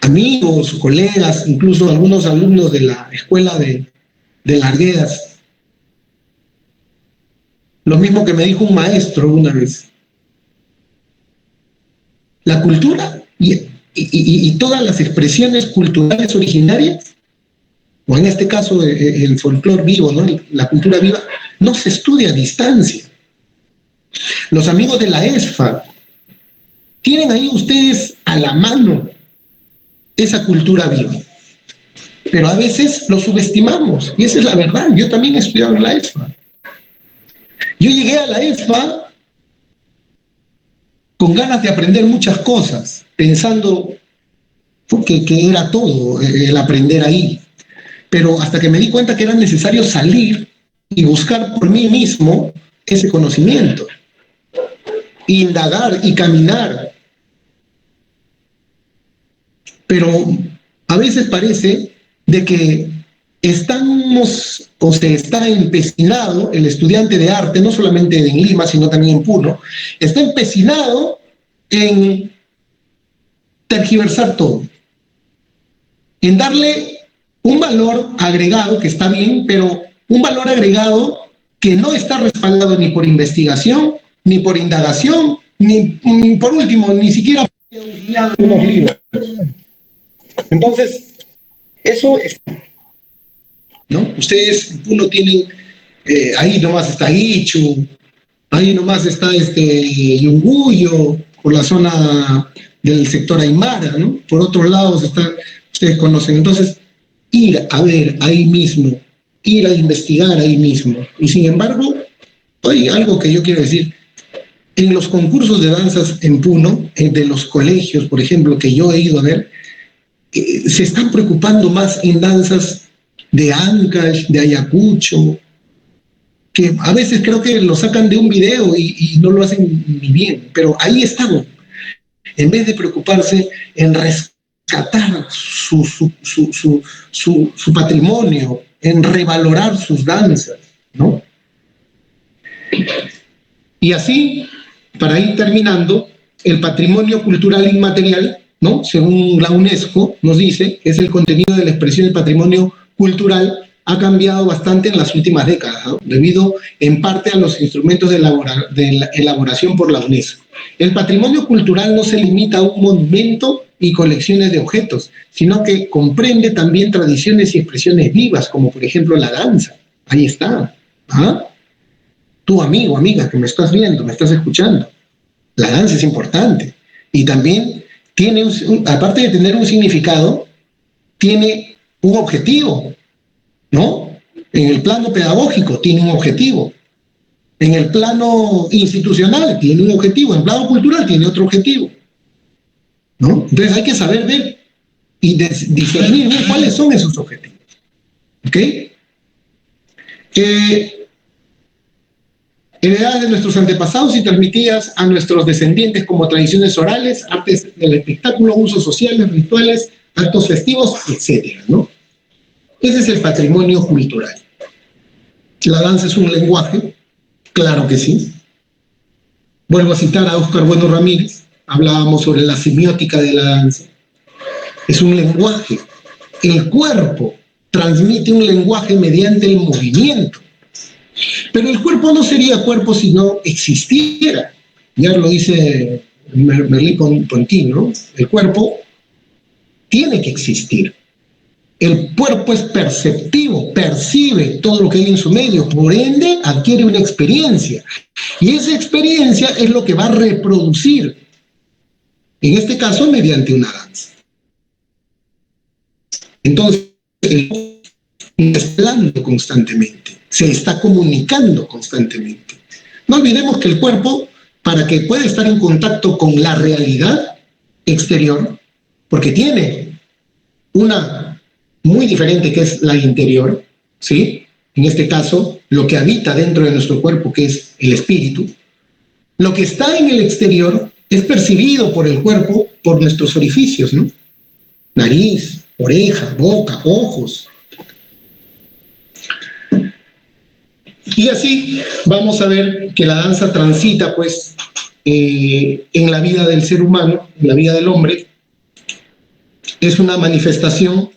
amigos, colegas, incluso algunos alumnos de la escuela de Larguedas. Lo mismo que me dijo un maestro una vez. La cultura y todas las expresiones culturales originarias, o en este caso el folclore vivo, ¿no? La cultura viva, no se estudia a distancia. Los amigos de la ESFA, tienen ahí ustedes a la mano esa cultura viva, pero a veces lo subestimamos, y esa es la verdad. Yo también he estudiado en la ESFA. Yo llegué a la ESFA con ganas de aprender muchas cosas, pensando que era todo el aprender ahí, pero hasta que me di cuenta que era necesario salir y buscar por mí mismo ese conocimiento, indagar y caminar. Pero a veces parece de que estamos o se está empecinado el estudiante de arte, no solamente en Lima, sino también en Puno, está empecinado en tergiversar todo, en darle un valor agregado que está bien, pero un valor agregado que no está respaldado ni por investigación, ni por indagación, ni por último, ni siquiera por unos libros. Entonces, eso es, ¿no? Ustedes, uno tienen, ahí nomás está Ichu, ahí nomás está Yunguyo, por la zona del sector Aymara, ¿no? Por otros lados está, ustedes conocen. Entonces, ir a ver ahí mismo, ir a investigar ahí mismo. Y sin embargo, hay algo que yo quiero decir. En los concursos de danzas en Puno, de los colegios, por ejemplo, que yo he ido a ver, se están preocupando más en danzas de Ancash, de Ayacucho, que a veces creo que lo sacan de un video y no lo hacen ni bien, pero ahí están, en vez de preocuparse en rescatar su patrimonio, en revalorar sus danzas, ¿no? Y así, para ir terminando, el patrimonio cultural inmaterial, ¿no? Según la UNESCO, nos dice que es el contenido de la expresión del patrimonio cultural, ha cambiado bastante en las últimas décadas, ¿no? Debido en parte a los instrumentos de elaboración por la UNESCO. El patrimonio cultural no se limita a un monumento y colecciones de objetos, sino que comprende también tradiciones y expresiones vivas, como por ejemplo la danza. Ahí está. ¿Ah? Tú, amigo, amiga, que me estás viendo, me estás escuchando, la danza es importante. Y también tiene, aparte de tener un significado, tiene un objetivo, ¿no? En el plano pedagógico tiene un objetivo. En el plano institucional tiene un objetivo. En el plano cultural tiene otro objetivo, ¿no? Entonces hay que saber ver y discernir bien cuáles son esos objetivos. ¿Ok? Heredadas de nuestros antepasados y transmitidas a nuestros descendientes como tradiciones orales, artes del espectáculo, usos sociales, rituales, actos festivos, etcétera, ¿no? Ese es el patrimonio cultural. ¿La danza es un lenguaje? Claro que sí. Vuelvo a citar a Óscar Bueno Ramírez, hablábamos sobre la semiótica de la danza. Es un lenguaje. El cuerpo transmite un lenguaje mediante el movimiento. Pero el cuerpo no sería cuerpo si no existiera. Ya lo dice Merleau-Ponty, ¿no? El cuerpo tiene que existir. El cuerpo es perceptivo, percibe todo lo que hay en su medio, por ende adquiere una experiencia. Y esa experiencia es lo que va a reproducir, en este caso mediante una danza. Entonces, el cuerpo está hablando constantemente, se está comunicando constantemente. No olvidemos que el cuerpo, para que pueda estar en contacto con la realidad exterior, porque tiene una muy diferente que es la interior, ¿sí? En este caso, lo que habita dentro de nuestro cuerpo, que es el espíritu. Lo que está en el exterior es percibido por el cuerpo, por nuestros orificios, ¿no? Nariz, oreja, boca, ojos. Y así vamos a ver que la danza transita, pues, en la vida del ser humano, en la vida del hombre, es una manifestación,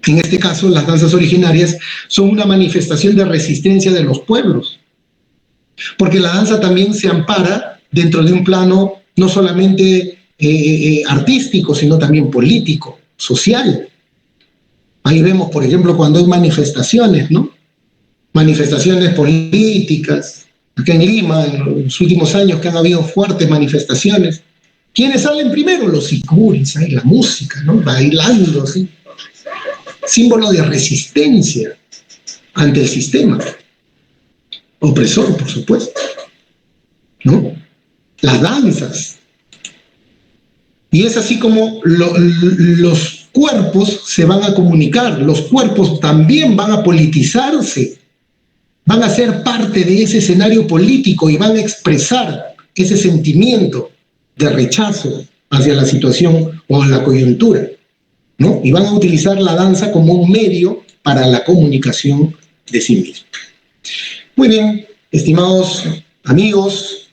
en este caso las danzas originarias, son una manifestación de resistencia de los pueblos, porque la danza también se ampara dentro de un plano no solamente artístico, sino también político, social. Ahí vemos, por ejemplo, cuando hay manifestaciones, ¿no? Manifestaciones políticas. Acá en Lima, en los últimos años que han habido fuertes manifestaciones. ¿Quiénes salen primero? Los sicuris, ahí la música, ¿no? Bailando, ¿sí? Símbolo de resistencia ante el sistema opresor, por supuesto, ¿no? Las danzas. Y es así como los cuerpos se van a comunicar, los cuerpos también van a politizarse, van a ser parte de ese escenario político y van a expresar ese sentimiento de rechazo hacia la situación o la coyuntura, ¿no? Y van a utilizar la danza como un medio para la comunicación de sí mismos. Muy bien, estimados amigos,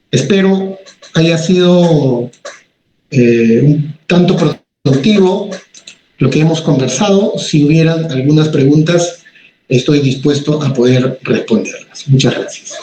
espero haya sido un tanto productivo lo que hemos conversado. Si hubieran algunas preguntas, estoy dispuesto a poder responderlas. Muchas gracias.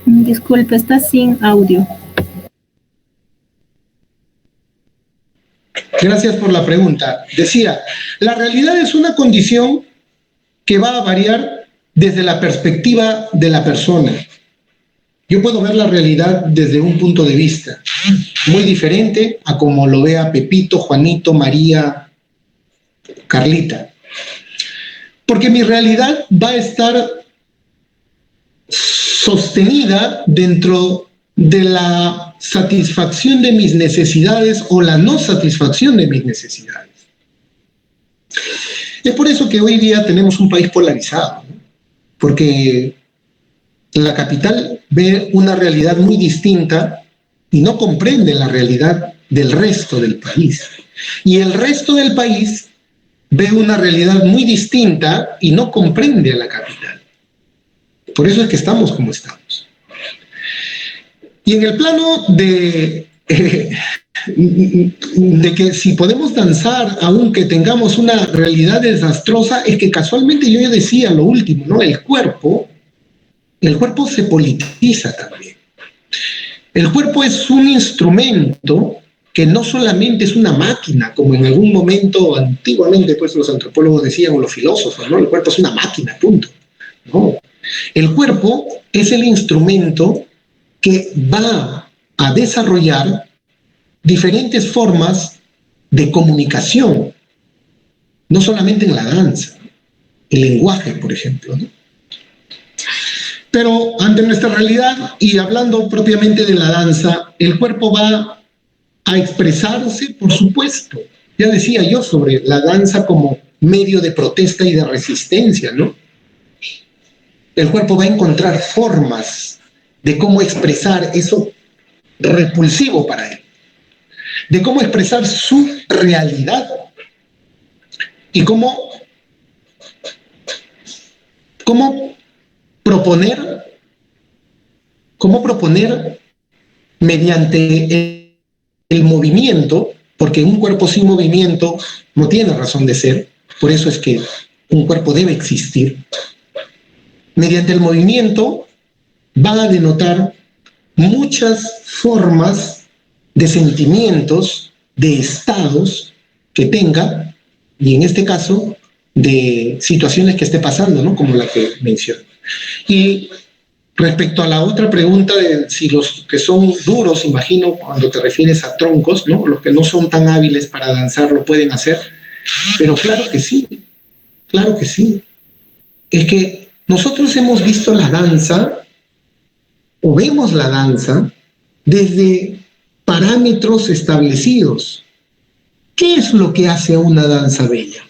Disculpe, está sin audio. Gracias por la pregunta. Decía, la realidad es una condición que va a variar desde la perspectiva de la persona. Yo puedo ver la realidad desde un punto de vista muy diferente a como lo vea Pepito, Juanito, María, Carlita. Porque mi realidad va a estar sostenida dentro de la satisfacción de mis necesidades o la no satisfacción de mis necesidades. Es por eso que hoy día tenemos un país polarizado, ¿no? Porque la capital ve una realidad muy distinta y no comprende la realidad del resto del país. Y el resto del país ve una realidad muy distinta y no comprende a la capital. Por eso es que estamos como estamos. Y en el plano de que si podemos danzar aunque tengamos una realidad desastrosa, es que casualmente yo decía lo último, ¿no? El cuerpo se politiza también. El cuerpo es un instrumento que no solamente es una máquina, como en algún momento antiguamente pues los antropólogos decían o los filósofos, ¿no? El cuerpo es una máquina, punto. No. El cuerpo es el instrumento que va a desarrollar diferentes formas de comunicación, no solamente en la danza, el lenguaje, por ejemplo, ¿no? Pero ante nuestra realidad y hablando propiamente de la danza, el cuerpo va a expresarse, por supuesto. Ya decía yo sobre la danza como medio de protesta y de resistencia, ¿no? El cuerpo va a encontrar formas de cómo expresar eso repulsivo para él, de cómo expresar su realidad y cómo proponer mediante el movimiento, porque un cuerpo sin movimiento no tiene razón de ser, por eso es que un cuerpo debe existir. Mediante el movimiento va a denotar muchas formas de sentimientos, de estados que tenga, y en este caso, de situaciones que esté pasando, ¿no? Como la que mencioné. Y respecto a la otra pregunta de si los que son duros, imagino cuando te refieres a troncos, ¿no? Los que no son tan hábiles para danzar lo pueden hacer, pero claro que sí, claro que sí. Es que nosotros hemos visto la danza, o vemos la danza, desde parámetros establecidos. ¿Qué es lo que hace a una danza bella?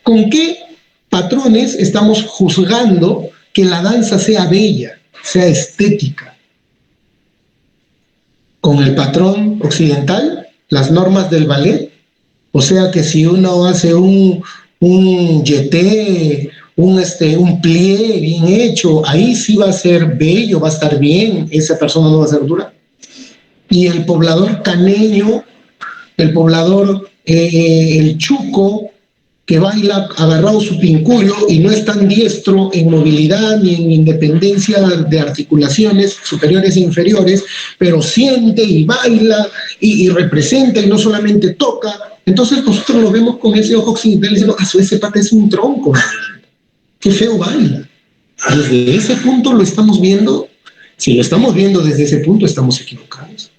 ¿Con qué patrones estamos juzgando que la danza sea bella, sea estética? ¿Con el patrón occidental, las normas del ballet? O sea que si uno hace un jeté, un plié bien hecho, ahí sí va a ser bello, va a estar bien, esa persona no va a ser dura. Y el poblador caneño, el poblador, el chuco, que baila agarrado su pincullo y no es tan diestro en movilidad ni en independencia de articulaciones superiores e inferiores, pero siente y baila y representa y no solamente toca. Entonces nosotros lo vemos con ese ojo occidental y decimos, ese pata es un tronco, qué feo baila. Desde ese punto lo estamos viendo. Si lo estamos viendo desde ese punto, estamos equivocados.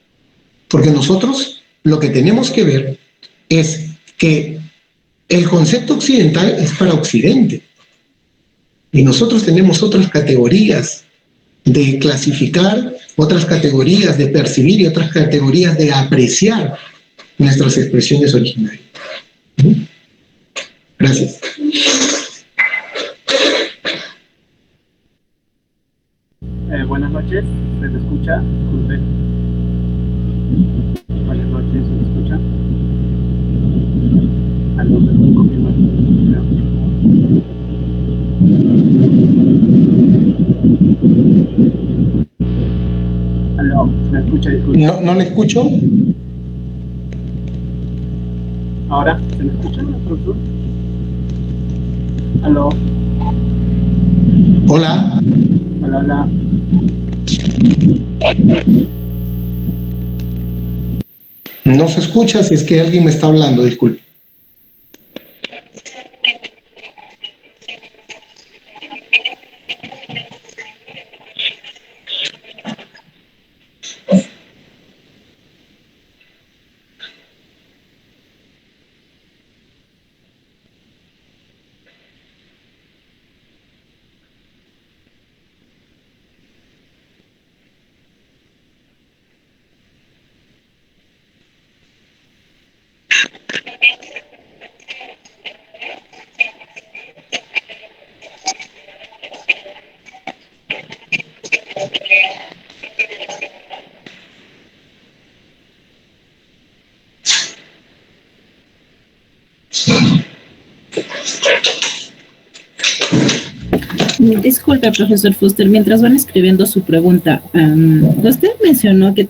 Porque nosotros lo que tenemos que ver es que el concepto occidental es para Occidente. Y nosotros tenemos otras categorías de clasificar, otras categorías de percibir y otras categorías de apreciar nuestras expresiones originarias. Gracias. Buenas noches, ¿se te escucha? Disculpe. Buenas noches, ¿se te escucha? Algo me puede confirmar. Aló, ¿se me escucha? Disculpe. No le escucho. ¿Ahora? ¿Se me escucha, profesor? Aló. Hola. Hola, hola. No se escucha si es que alguien me está hablando, disculpe. Disculpe, profesor Fuster, mientras van escribiendo su pregunta, usted mencionó que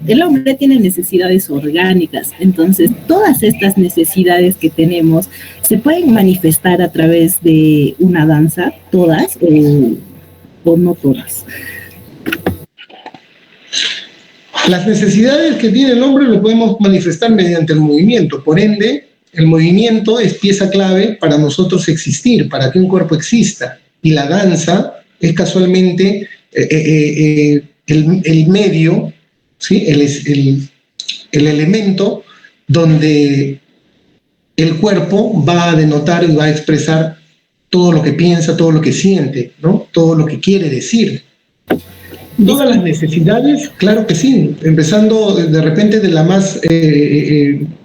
el hombre tiene necesidades orgánicas, entonces todas estas necesidades que tenemos se pueden manifestar a través de una danza, todas o no todas. Las necesidades que tiene el hombre lo podemos manifestar mediante el movimiento, por ende, el movimiento es pieza clave para nosotros existir, para que un cuerpo exista. Y la danza es casualmente el medio, ¿sí? el elemento donde el cuerpo va a denotar y va a expresar todo lo que piensa, todo lo que siente, ¿no? Todo lo que quiere decir. Todas las necesidades, claro que sí, empezando de repente de la más,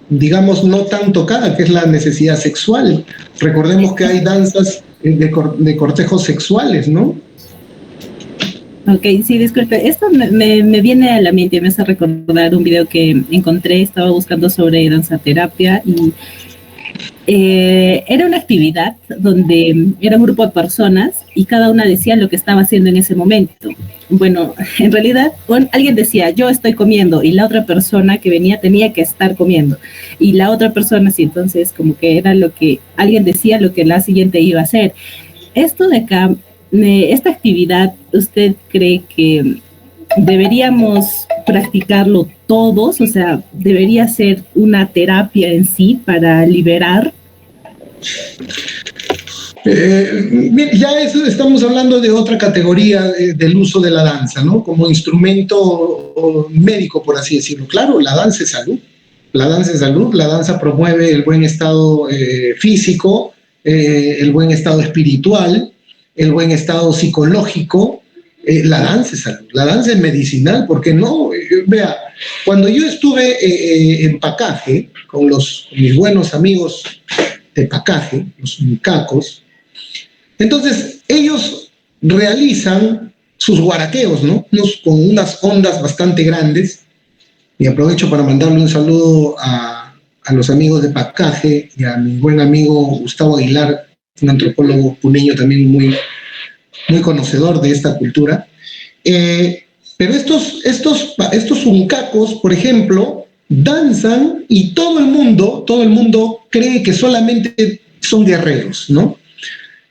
digamos, no tan tocada, que es la necesidad sexual. Recordemos que hay danzas de cortejos sexuales, ¿no? Ok, sí, disculpe, esto me viene a la mente, me hace recordar un video que encontré, estaba buscando sobre danza terapia y Era una actividad donde era un grupo de personas y cada una decía lo que estaba haciendo en ese momento. Bueno, en realidad alguien decía, yo estoy comiendo, y la otra persona que venía tenía que estar comiendo. Y la otra persona, sí, entonces como que era lo que alguien decía, lo que la siguiente iba a hacer. Esto de acá, esta actividad, ¿usted cree que deberíamos practicarlo todos? O sea, ¿debería ser una terapia en sí para liberar? Ya eso estamos hablando de otra categoría del uso de la danza, ¿no? Como instrumento médico, por así decirlo. Claro, la danza es salud. La danza es salud, la danza promueve el buen estado físico, el buen estado espiritual, el buen estado psicológico. La danza es salud, la danza es medicinal, porque no, vea, cuando yo estuve en Pacaje con mis buenos amigos de Pacaje, los mucacos, entonces ellos realizan sus guaraqueos, ¿no? Con unas ondas bastante grandes, y aprovecho para mandarle un saludo a los amigos de Pacaje y a mi buen amigo Gustavo Aguilar, un antropólogo puneño también muy conocedor de esta cultura. Pero estos huncacos, por ejemplo, danzan y todo el mundo cree que solamente son guerreros, ¿no?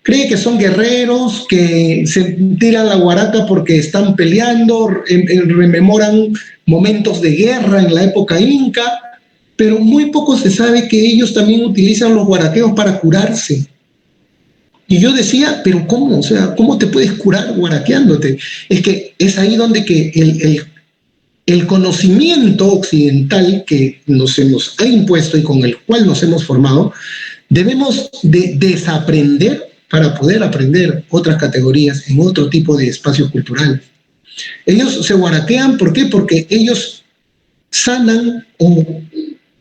Cree que son guerreros, que se tiran la guaraca porque están peleando, rememoran momentos de guerra en la época inca, pero muy poco se sabe que ellos también utilizan los guaraqueos para curarse. Y yo decía, pero ¿cómo? O sea, ¿cómo te puedes curar guaraqueándote? Es que es ahí donde que el conocimiento occidental que se nos ha impuesto y con el cual nos hemos formado, debemos de desaprender para poder aprender otras categorías en otro tipo de espacio cultural. Ellos se guaraquean, ¿por qué? Porque ellos sanan o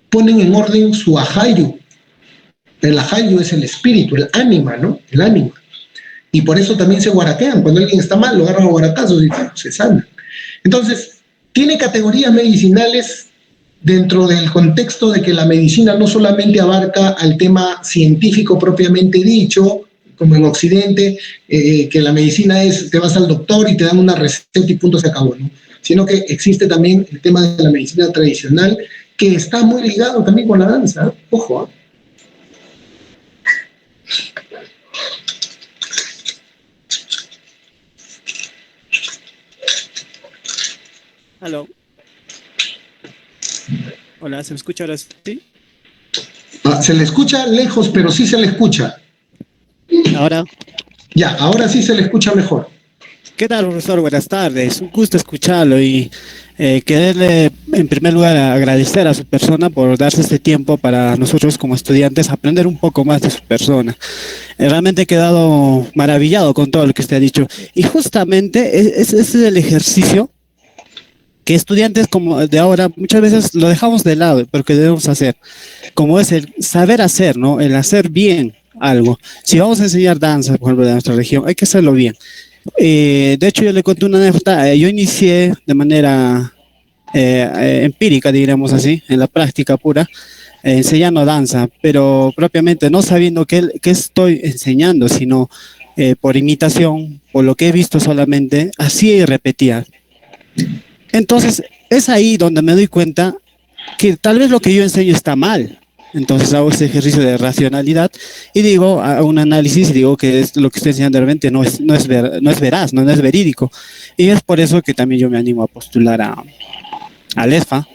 ponen en orden su ajayu. El ajayu es el espíritu, el ánima, ¿no? El ánima. Y por eso también se guaraquean. Cuando alguien está mal, lo agarran a guaracazos y se sana. Entonces, tiene categorías medicinales dentro del contexto de que la medicina no solamente abarca al tema científico propiamente dicho, como en Occidente, que la medicina es, te vas al doctor y te dan una receta y punto, se acabó, ¿no? Sino que existe también el tema de la medicina tradicional, que está muy ligado también con la danza. Ojo, ¿eh? Aló. Hola, ¿se me escucha ahora sí? Se le escucha lejos, pero sí se le escucha. Ahora. Ya, ahora sí se le escucha mejor. ¿Qué tal, profesor? Buenas tardes. Un gusto escucharlo y quererle, en primer lugar, agradecer a su persona por darse este tiempo para nosotros como estudiantes aprender un poco más de su persona. Realmente he quedado maravillado con todo lo que usted ha dicho. Y justamente ese es el ejercicio que estudiantes como de ahora muchas veces lo dejamos de lado, pero que debemos hacer, como es el saber hacer, ¿no? El hacer bien algo. Si vamos a enseñar danza, por ejemplo, de nuestra región, hay que hacerlo bien. De hecho, yo le conté una anécdota. Yo inicié de manera empírica, diríamos así, en la práctica pura, enseñando danza, pero propiamente no sabiendo qué estoy enseñando, sino por imitación, por lo que he visto solamente, así repetía. Entonces, es ahí donde me doy cuenta que tal vez lo que yo enseño está mal. Entonces hago ese ejercicio de racionalidad y digo, hago un análisis y digo que lo que estoy enseñando realmente no es veraz, no es verídico. Y es por eso que también yo me animo a postular al ESFA,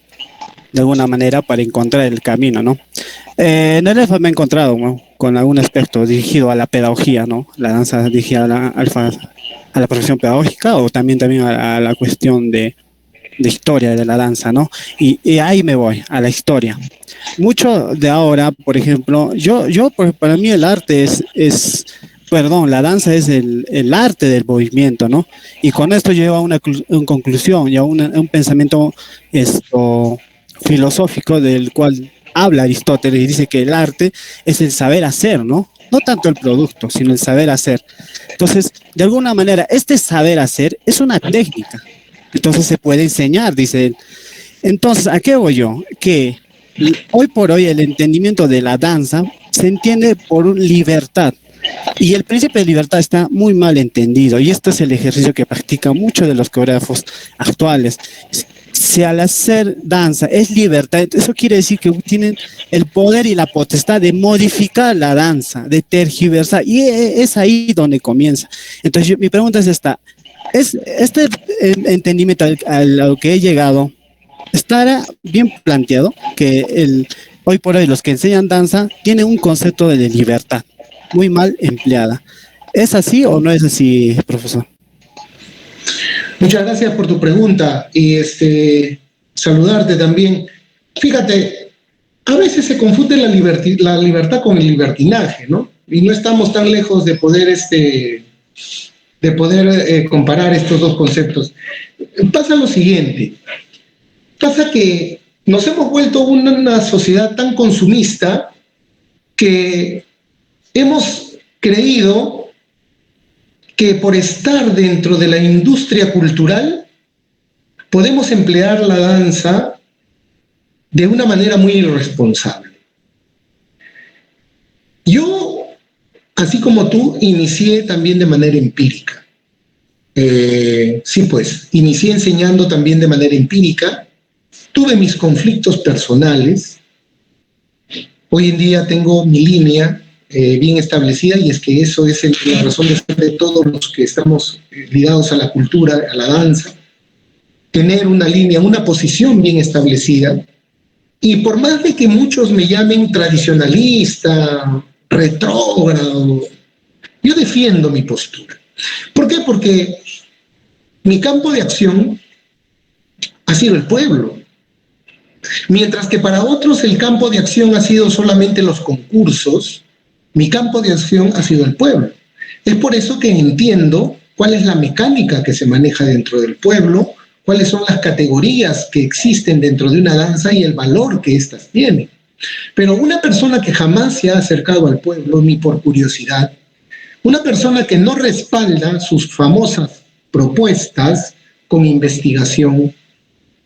de alguna manera, para encontrar el camino, ¿no? En el ESFA me he encontrado, ¿no?, con algún aspecto dirigido a la pedagogía, ¿no? La danza dirigida a la profesión pedagógica, o también a la cuestión de historia de la danza, ¿no? Y ahí me voy, a la historia. Mucho de ahora, por ejemplo, para mí el arte la danza es el arte del movimiento, ¿no? Y con esto llevo a una conclusión y a un pensamiento filosófico del cual habla Aristóteles y dice que el arte es el saber hacer, ¿no? No tanto el producto, sino el saber hacer. Entonces, de alguna manera, este saber hacer es una técnica. Entonces se puede enseñar, dice él. Entonces, ¿a qué voy yo? Que hoy por hoy el entendimiento de la danza se entiende por libertad. Y el principio de libertad está muy mal entendido, y este es el ejercicio que practican muchos de los coreógrafos actuales. Si al hacer danza es libertad, eso quiere decir que tienen el poder y la potestad de modificar la danza, de tergiversar, y es ahí donde comienza. Entonces mi pregunta es esta: ¿es este entendimiento a lo que he llegado estará bien planteado, que hoy por hoy los que enseñan danza tienen un concepto de libertad muy mal empleada? ¿Es así o no es así, profesor? Muchas gracias por tu pregunta y saludarte también. Fíjate, a veces se confunde la libertad con el libertinaje, ¿no? Y no estamos tan lejos de poder, comparar estos dos conceptos. Pasa lo siguiente, pasa que nos hemos vuelto una sociedad tan consumista que hemos creído que por estar dentro de la industria cultural podemos emplear la danza de una manera muy irresponsable. Yo, así como tú, inicié también de manera empírica. Sí, pues, inicié enseñando también de manera empírica. Tuve mis conflictos personales. Hoy en día tengo mi línea bien establecida, y es que eso es la razón de ser de todos los que estamos ligados a la cultura, a la danza, tener una línea, una posición bien establecida. Y por más de que muchos me llamen tradicionalista, retrógrado, yo defiendo mi postura. ¿Por qué? Porque mi campo de acción ha sido el pueblo. Mientras que para otros el campo de acción ha sido solamente los concursos, mi campo de acción ha sido el pueblo. Es por eso que entiendo cuál es la mecánica que se maneja dentro del pueblo, cuáles son las categorías que existen dentro de una danza y el valor que éstas tienen. Pero una persona que jamás se ha acercado al pueblo, ni por curiosidad, una persona que no respalda sus famosas propuestas con investigación,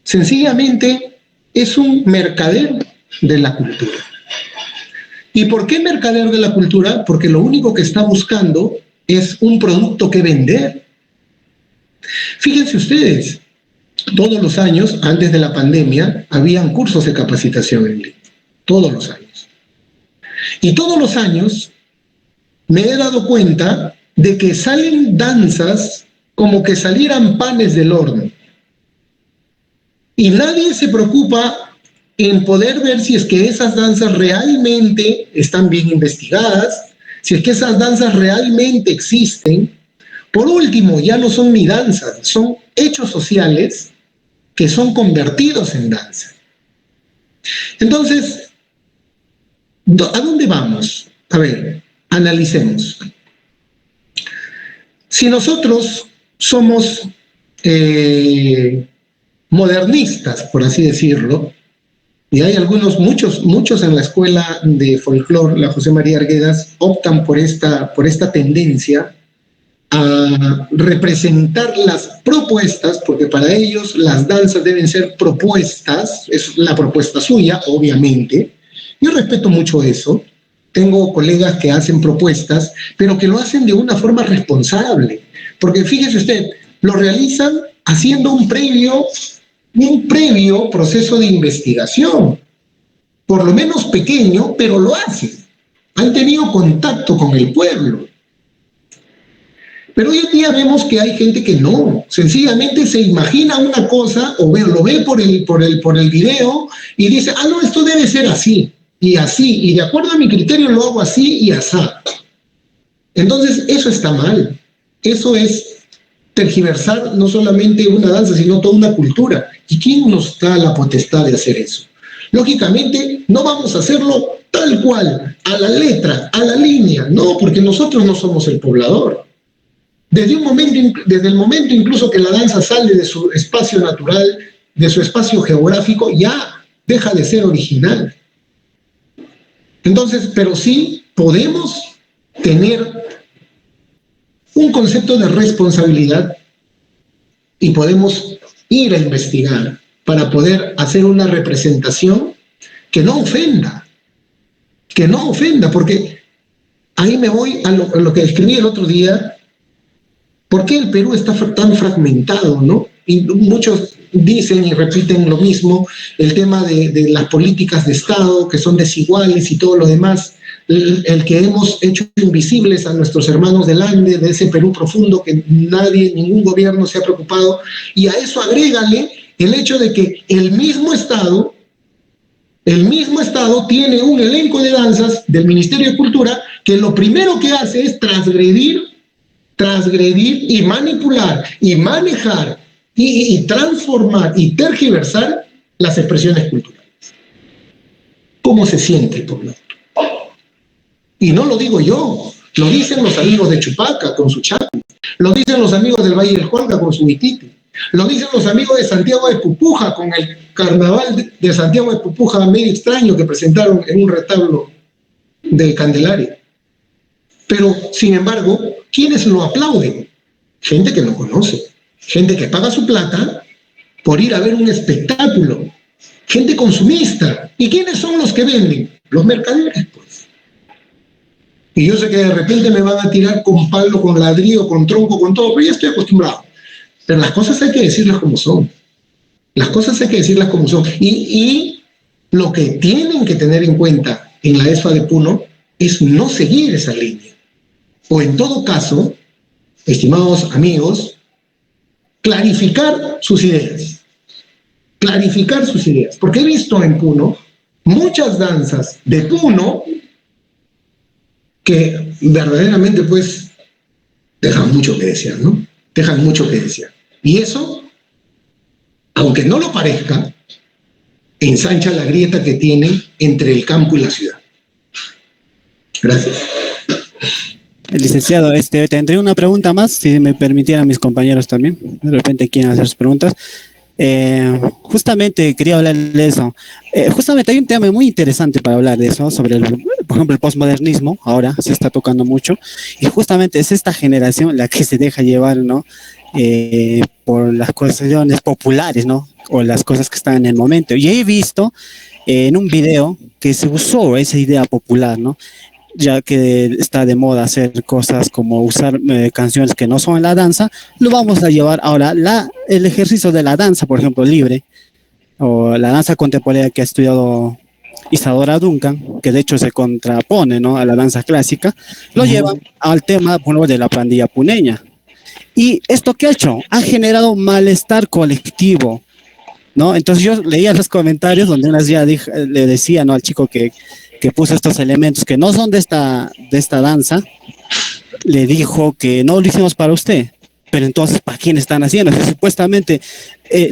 sencillamente es un mercader de la cultura. ¿Y por qué mercader de la cultura? Porque lo único que está buscando es un producto que vender. Fíjense ustedes, todos los años, antes de la pandemia, habían cursos de capacitación en línea. Todos los años. Y todos los años me he dado cuenta de que salen danzas como que salieran panes del horno. Y nadie se preocupa en poder ver si es que esas danzas realmente están bien investigadas, si es que esas danzas realmente existen. Por último, ya no son ni danzas, son hechos sociales que son convertidos en danza. Entonces, ¿a dónde vamos? A ver, analicemos. Si nosotros somos modernistas, por así decirlo, y hay muchos en la escuela de folclore, la José María Arguedas, optan por esta tendencia a representar las propuestas, porque para ellos las danzas deben ser propuestas, es la propuesta suya, obviamente. Yo respeto mucho eso. Tengo colegas que hacen propuestas, pero que lo hacen de una forma responsable, porque fíjese usted, lo realizan haciendo un previo proceso de investigación, por lo menos pequeño, pero lo hacen. Han tenido contacto con el pueblo. Pero hoy en día vemos que hay gente que no, sencillamente se imagina una cosa o lo ve por el video y dice, no, esto debe ser así, y de acuerdo a mi criterio lo hago así y asá. Entonces, eso está mal. Eso es tergiversar no solamente una danza, sino toda una cultura. ¿Y quién nos da la potestad de hacer eso? Lógicamente, no vamos a hacerlo tal cual, a la letra, a la línea, no, porque nosotros no somos el poblador. Desde el momento incluso que la danza sale de su espacio natural, de su espacio geográfico, ya deja de ser original. Entonces, pero sí podemos tener un concepto de responsabilidad y podemos ir a investigar para poder hacer una representación que no ofenda, que no ofenda, porque ahí me voy a lo que escribí el otro día. ¿Por qué el Perú está tan fragmentado, no? Y muchos dicen y repiten lo mismo, el tema de las políticas de Estado que son desiguales y todo lo demás, el que hemos hecho invisibles a nuestros hermanos del Ande, de ese Perú profundo que ningún gobierno se ha preocupado, y a eso agrégale el hecho de que el mismo Estado tiene un elenco de danzas del Ministerio de Cultura que lo primero que hace es transgredir y manipular y manejar y transformar y tergiversar las expresiones culturales. ¿Cómo se siente el pueblo? Y no lo digo yo, lo dicen los amigos de Chupaca con su chaco, lo dicen los amigos del Valle del Juanca con su huititi, lo dicen los amigos de Santiago de Pupuja con el carnaval de Santiago de Pupuja medio extraño que presentaron en un retablo de Candelaria. Pero, sin embargo, ¿quiénes lo aplauden? Gente que no conoce, gente que paga su plata por ir a ver un espectáculo, gente consumista. ¿Y quiénes son los que venden? Los mercaderes, pues. Y yo sé que de repente me van a tirar con palo, con ladrillo, con tronco, con todo, pero ya estoy acostumbrado. Pero las cosas hay que decirlas como son. Las cosas hay que decirlas como son. Y lo que tienen que tener en cuenta en la ESFA de Puno es no seguir esa línea. O en todo caso, estimados amigos, clarificar sus ideas. Clarificar sus ideas. Porque he visto en Puno muchas danzas de Puno que verdaderamente pues dejan mucho que desear, ¿no? Dejan mucho que desear. Y eso, aunque no lo parezca, ensancha la grieta que tiene entre el campo y la ciudad. Gracias. Licenciado, tendré una pregunta más, si me permitieran mis compañeros también. De repente quieren hacer sus preguntas. Justamente quería hablar de eso. Justamente hay un tema muy interesante para hablar de eso, sobre, por ejemplo, el postmodernismo. Ahora se está tocando mucho. Y justamente es esta generación la que se deja llevar, ¿no? Por las cuestiones populares, ¿no? O las cosas que están en el momento. Y he visto en un video que se usó esa idea popular, ¿no? Ya que está de moda hacer cosas como usar canciones que no son la danza, lo vamos a llevar ahora el ejercicio de la danza, por ejemplo, libre, o la danza contemporánea que ha estudiado Isadora Duncan, que de hecho se contrapone, ¿no?, a la danza clásica, lo llevan al tema, bueno, de la pandilla puneña. Y esto que ha hecho, ha generado malestar colectivo, ¿no? Entonces yo leía los comentarios donde unas ya le decía, ¿no?, al chico que puso estos elementos que no son de esta danza, le dijo que no lo hicimos para usted, pero entonces ¿para quién están haciendo? O sea, supuestamente,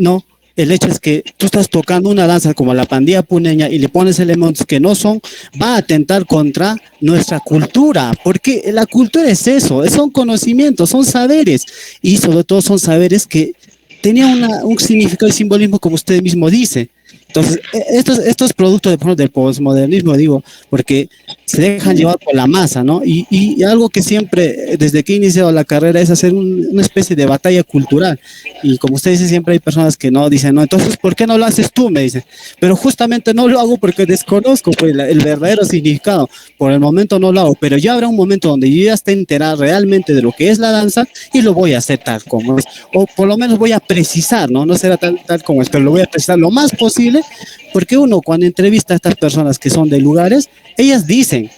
no, el hecho es que tú estás tocando una danza como la pandilla puneña y le pones elementos que no son, va a atentar contra nuestra cultura, porque la cultura es eso, son conocimientos, son saberes, y sobre todo son saberes que tenían un significado y simbolismo, como usted mismo dice. Entonces, estos productos del postmodernismo, digo, porque se dejan llevar por la masa, ¿no? Y algo que siempre, desde que he iniciado la carrera, es hacer una especie de batalla cultural. Y como usted dice, siempre hay personas que no dicen, no, entonces, ¿por qué no lo haces tú? Me dicen. Pero justamente no lo hago porque desconozco pues, el verdadero significado. Por el momento no lo hago, pero ya habrá un momento donde yo ya esté enterado realmente de lo que es la danza y lo voy a hacer tal como es. O por lo menos voy a precisar, ¿no? No será tal como es, pero lo voy a precisar lo más posible. Porque uno cuando entrevista a estas personas que son de lugares, ellas dicen,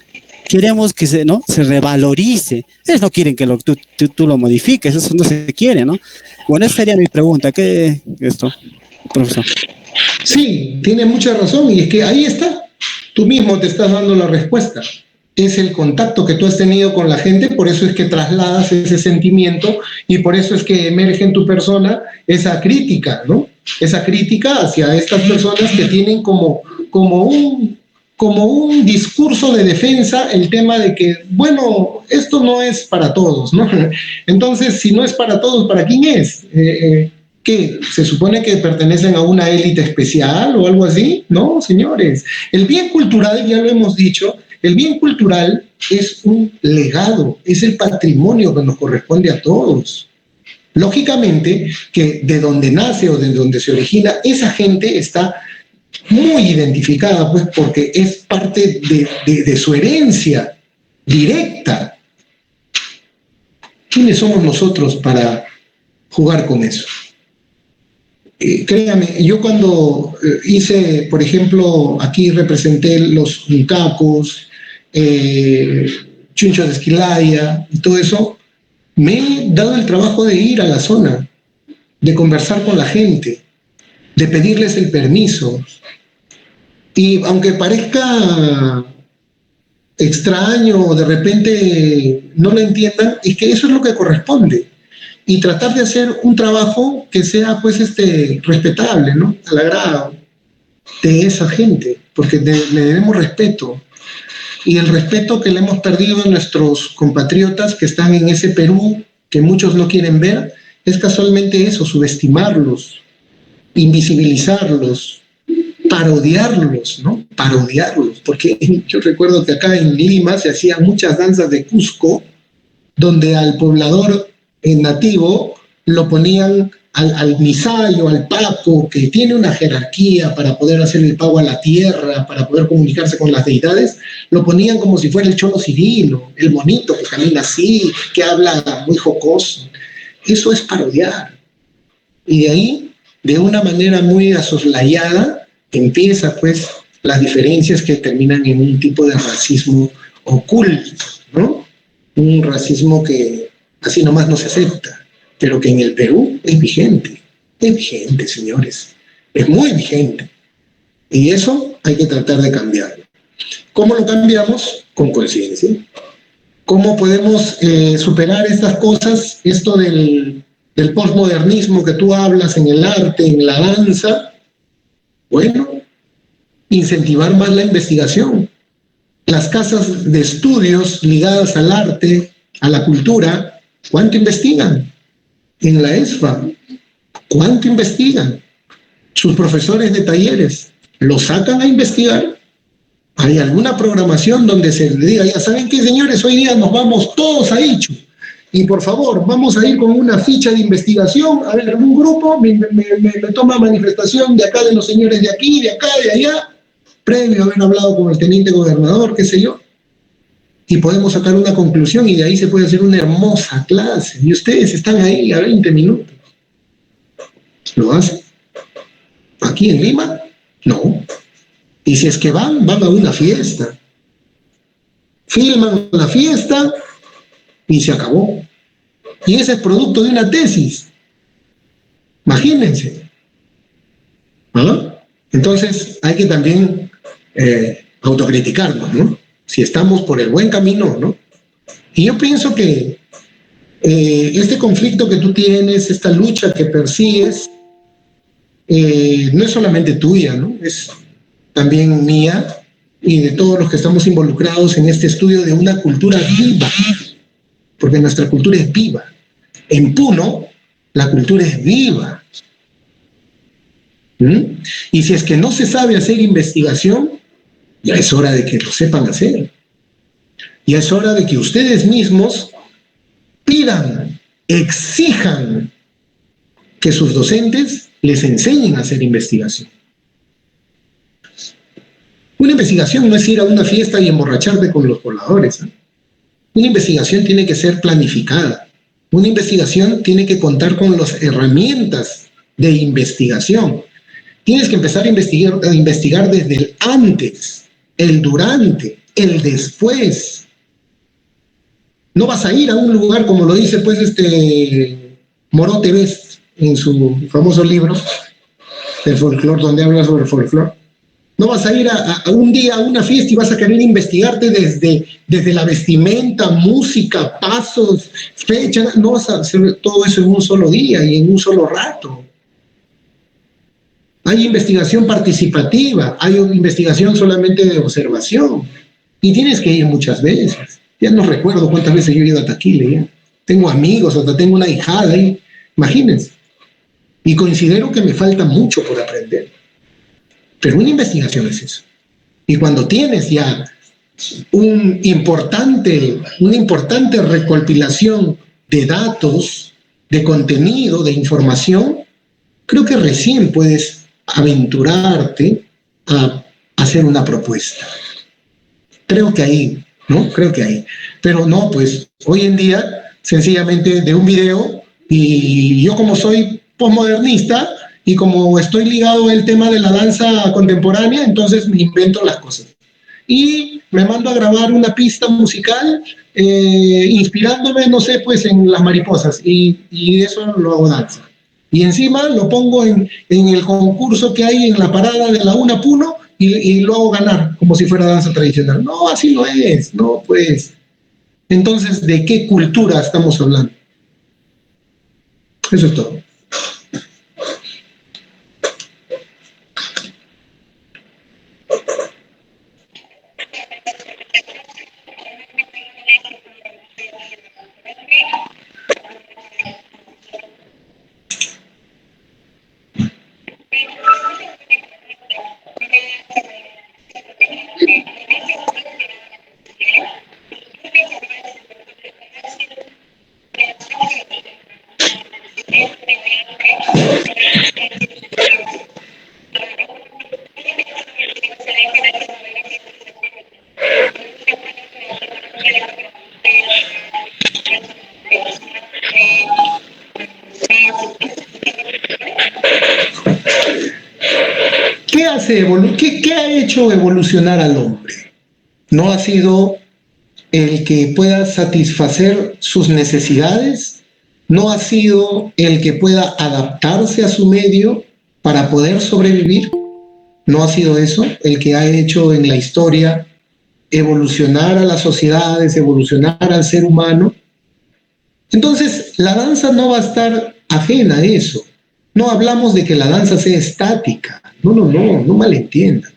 queremos que se revalorice. Ellos no quieren que tú lo modifiques, eso no se quiere, ¿no? Bueno, esa sería mi pregunta. ¿Qué esto, profesor? Sí, tiene mucha razón y es que ahí está. Tú mismo te estás dando la respuesta. Es el contacto que tú has tenido con la gente, por eso es que trasladas ese sentimiento y por eso es que emerge en tu persona esa crítica, ¿no? Esa crítica hacia estas personas que tienen como un discurso de defensa el tema de que, bueno, esto no es para todos, ¿no? Entonces, si no es para todos, ¿para quién es? ¿Qué? ¿Se supone que pertenecen a una élite especial o algo así? No, señores. El bien cultural, ya lo hemos dicho, el bien cultural es un legado, es el patrimonio que nos corresponde a todos. Lógicamente que de donde nace o de donde se origina, esa gente está muy identificada, pues, porque es parte de su herencia directa. ¿Quiénes somos nosotros para jugar con eso? Créame, yo cuando hice, por ejemplo, aquí representé los Uncacos, Chunchos de Esquilaya y todo eso, me he dado el trabajo de ir a la zona, de conversar con la gente, de pedirles el permiso. Y aunque parezca extraño o de repente no lo entiendan, es que eso es lo que corresponde. Y tratar de hacer un trabajo que sea pues respetable, ¿no? Al agrado de esa gente, porque le debemos respeto. Y el respeto que le hemos perdido a nuestros compatriotas que están en ese Perú, que muchos no quieren ver, es casualmente eso, subestimarlos, invisibilizarlos, parodiarlos, ¿no? Parodiarlos, porque yo recuerdo que acá en Lima se hacían muchas danzas de Cusco, donde al poblador nativo lo ponían al misayo, al paco, que tiene una jerarquía para poder hacer el pago a la tierra, para poder comunicarse con las deidades, lo ponían como si fuera el cholo Cirilo, el monito que camina así, que habla muy jocoso. Eso es parodiar. Y de ahí, de una manera muy asoslayada, empieza pues las diferencias que terminan en un tipo de racismo oculto, ¿no? Un racismo que así nomás no se acepta, pero que en el Perú es vigente, señores, es muy vigente. Y eso hay que tratar de cambiarlo. ¿Cómo lo cambiamos? Con conciencia. ¿Cómo podemos superar estas cosas, esto del posmodernismo que tú hablas en el arte, en la danza? Bueno, incentivar más la investigación. Las casas de estudios ligadas al arte, a la cultura, ¿cuánto investigan? En la ESFA, ¿cuánto investigan? Sus profesores de talleres, ¿los sacan a investigar? ¿Hay alguna programación donde se diga, ya saben qué, señores, hoy día nos vamos todos a Ichu? Y por favor, vamos a ir con una ficha de investigación, a ver, un grupo me toma manifestación de acá, de los señores de aquí, de acá, de allá, previo a haber hablado con el teniente gobernador, qué sé yo, y podemos sacar una conclusión y de ahí se puede hacer una hermosa clase. Y ustedes están ahí a 20 minutos. ¿Lo hacen? ¿Aquí en Lima? No. Y si es que van a una fiesta. Filman la fiesta y se acabó. Y ese es producto de una tesis. Imagínense. ¿Ah? Entonces hay que también autocriticarnos, ¿no? Si estamos por el buen camino, ¿no? Y yo pienso que este conflicto que tú tienes, esta lucha que persigues, no es solamente tuya, ¿no? Es también mía y de todos los que estamos involucrados en este estudio de una cultura viva, porque nuestra cultura es viva. En Puno, la cultura es viva. Y si es que no se sabe hacer investigación, ya es hora de que lo sepan hacer. Ya es hora de que ustedes mismos pidan, exijan que sus docentes les enseñen a hacer investigación. Una investigación no es ir a una fiesta y emborracharte con los pobladores, ¿eh? Una investigación tiene que ser planificada. Una investigación tiene que contar con las herramientas de investigación. Tienes que empezar a investigar desde el antes, el durante, el después. No vas a ir a un lugar, como lo dice pues Morote Best en su famoso libro, El folclore, donde habla sobre el folclore. No vas a ir a un día a una fiesta y vas a querer investigarte desde la vestimenta, música, pasos, fechas. No vas a hacer todo eso en un solo día y en un solo rato. Hay investigación participativa, hay investigación solamente de observación. Y tienes que ir muchas veces. Ya no recuerdo cuántas veces yo he ido a Taquile. Ya. Tengo amigos, hasta tengo una hijada ahí. Imagínense. Y considero que me falta mucho por aprender. Pero una investigación es eso. Y cuando tienes ya una importante recopilación de datos, de contenido, de información, creo que recién puedes aventurarte a hacer una propuesta. Creo que ahí, ¿no? Creo que ahí. Pero no, pues hoy en día, sencillamente de un video, y yo como soy posmodernista y como estoy ligado al tema de la danza contemporánea, entonces me invento las cosas. Y me mando a grabar una pista musical inspirándome, no sé, pues en las mariposas, y eso lo hago danza. Y encima lo pongo en el concurso que hay en la parada de la UNA Puno y lo hago ganar como si fuera danza tradicional. No, así no es, no, pues. Entonces, ¿de qué cultura estamos hablando? Eso es todo. ¿Qué ha hecho evolucionar al hombre? No ha sido el que pueda satisfacer sus necesidades, no ha sido el que pueda adaptarse a su medio para poder sobrevivir, no ha sido eso el que ha hecho en la historia evolucionar a las sociedades, evolucionar al ser humano. Entonces, la danza no va a estar ajena a eso. No hablamos de que la danza sea estática. No malentiendan.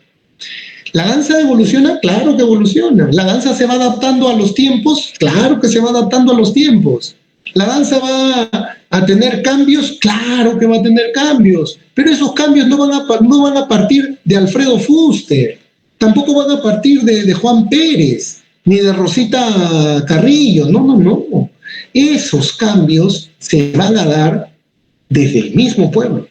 ¿La danza evoluciona? Claro que evoluciona. ¿La danza se va adaptando a los tiempos? Claro que se va adaptando a los tiempos. ¿La danza va a tener cambios? Claro que va a tener cambios. Pero esos cambios no van a partir de Alfredo Fuster. Tampoco van a partir de Juan Pérez, ni de Rosita Carrillo. No. Esos cambios se van a dar desde el mismo pueblo.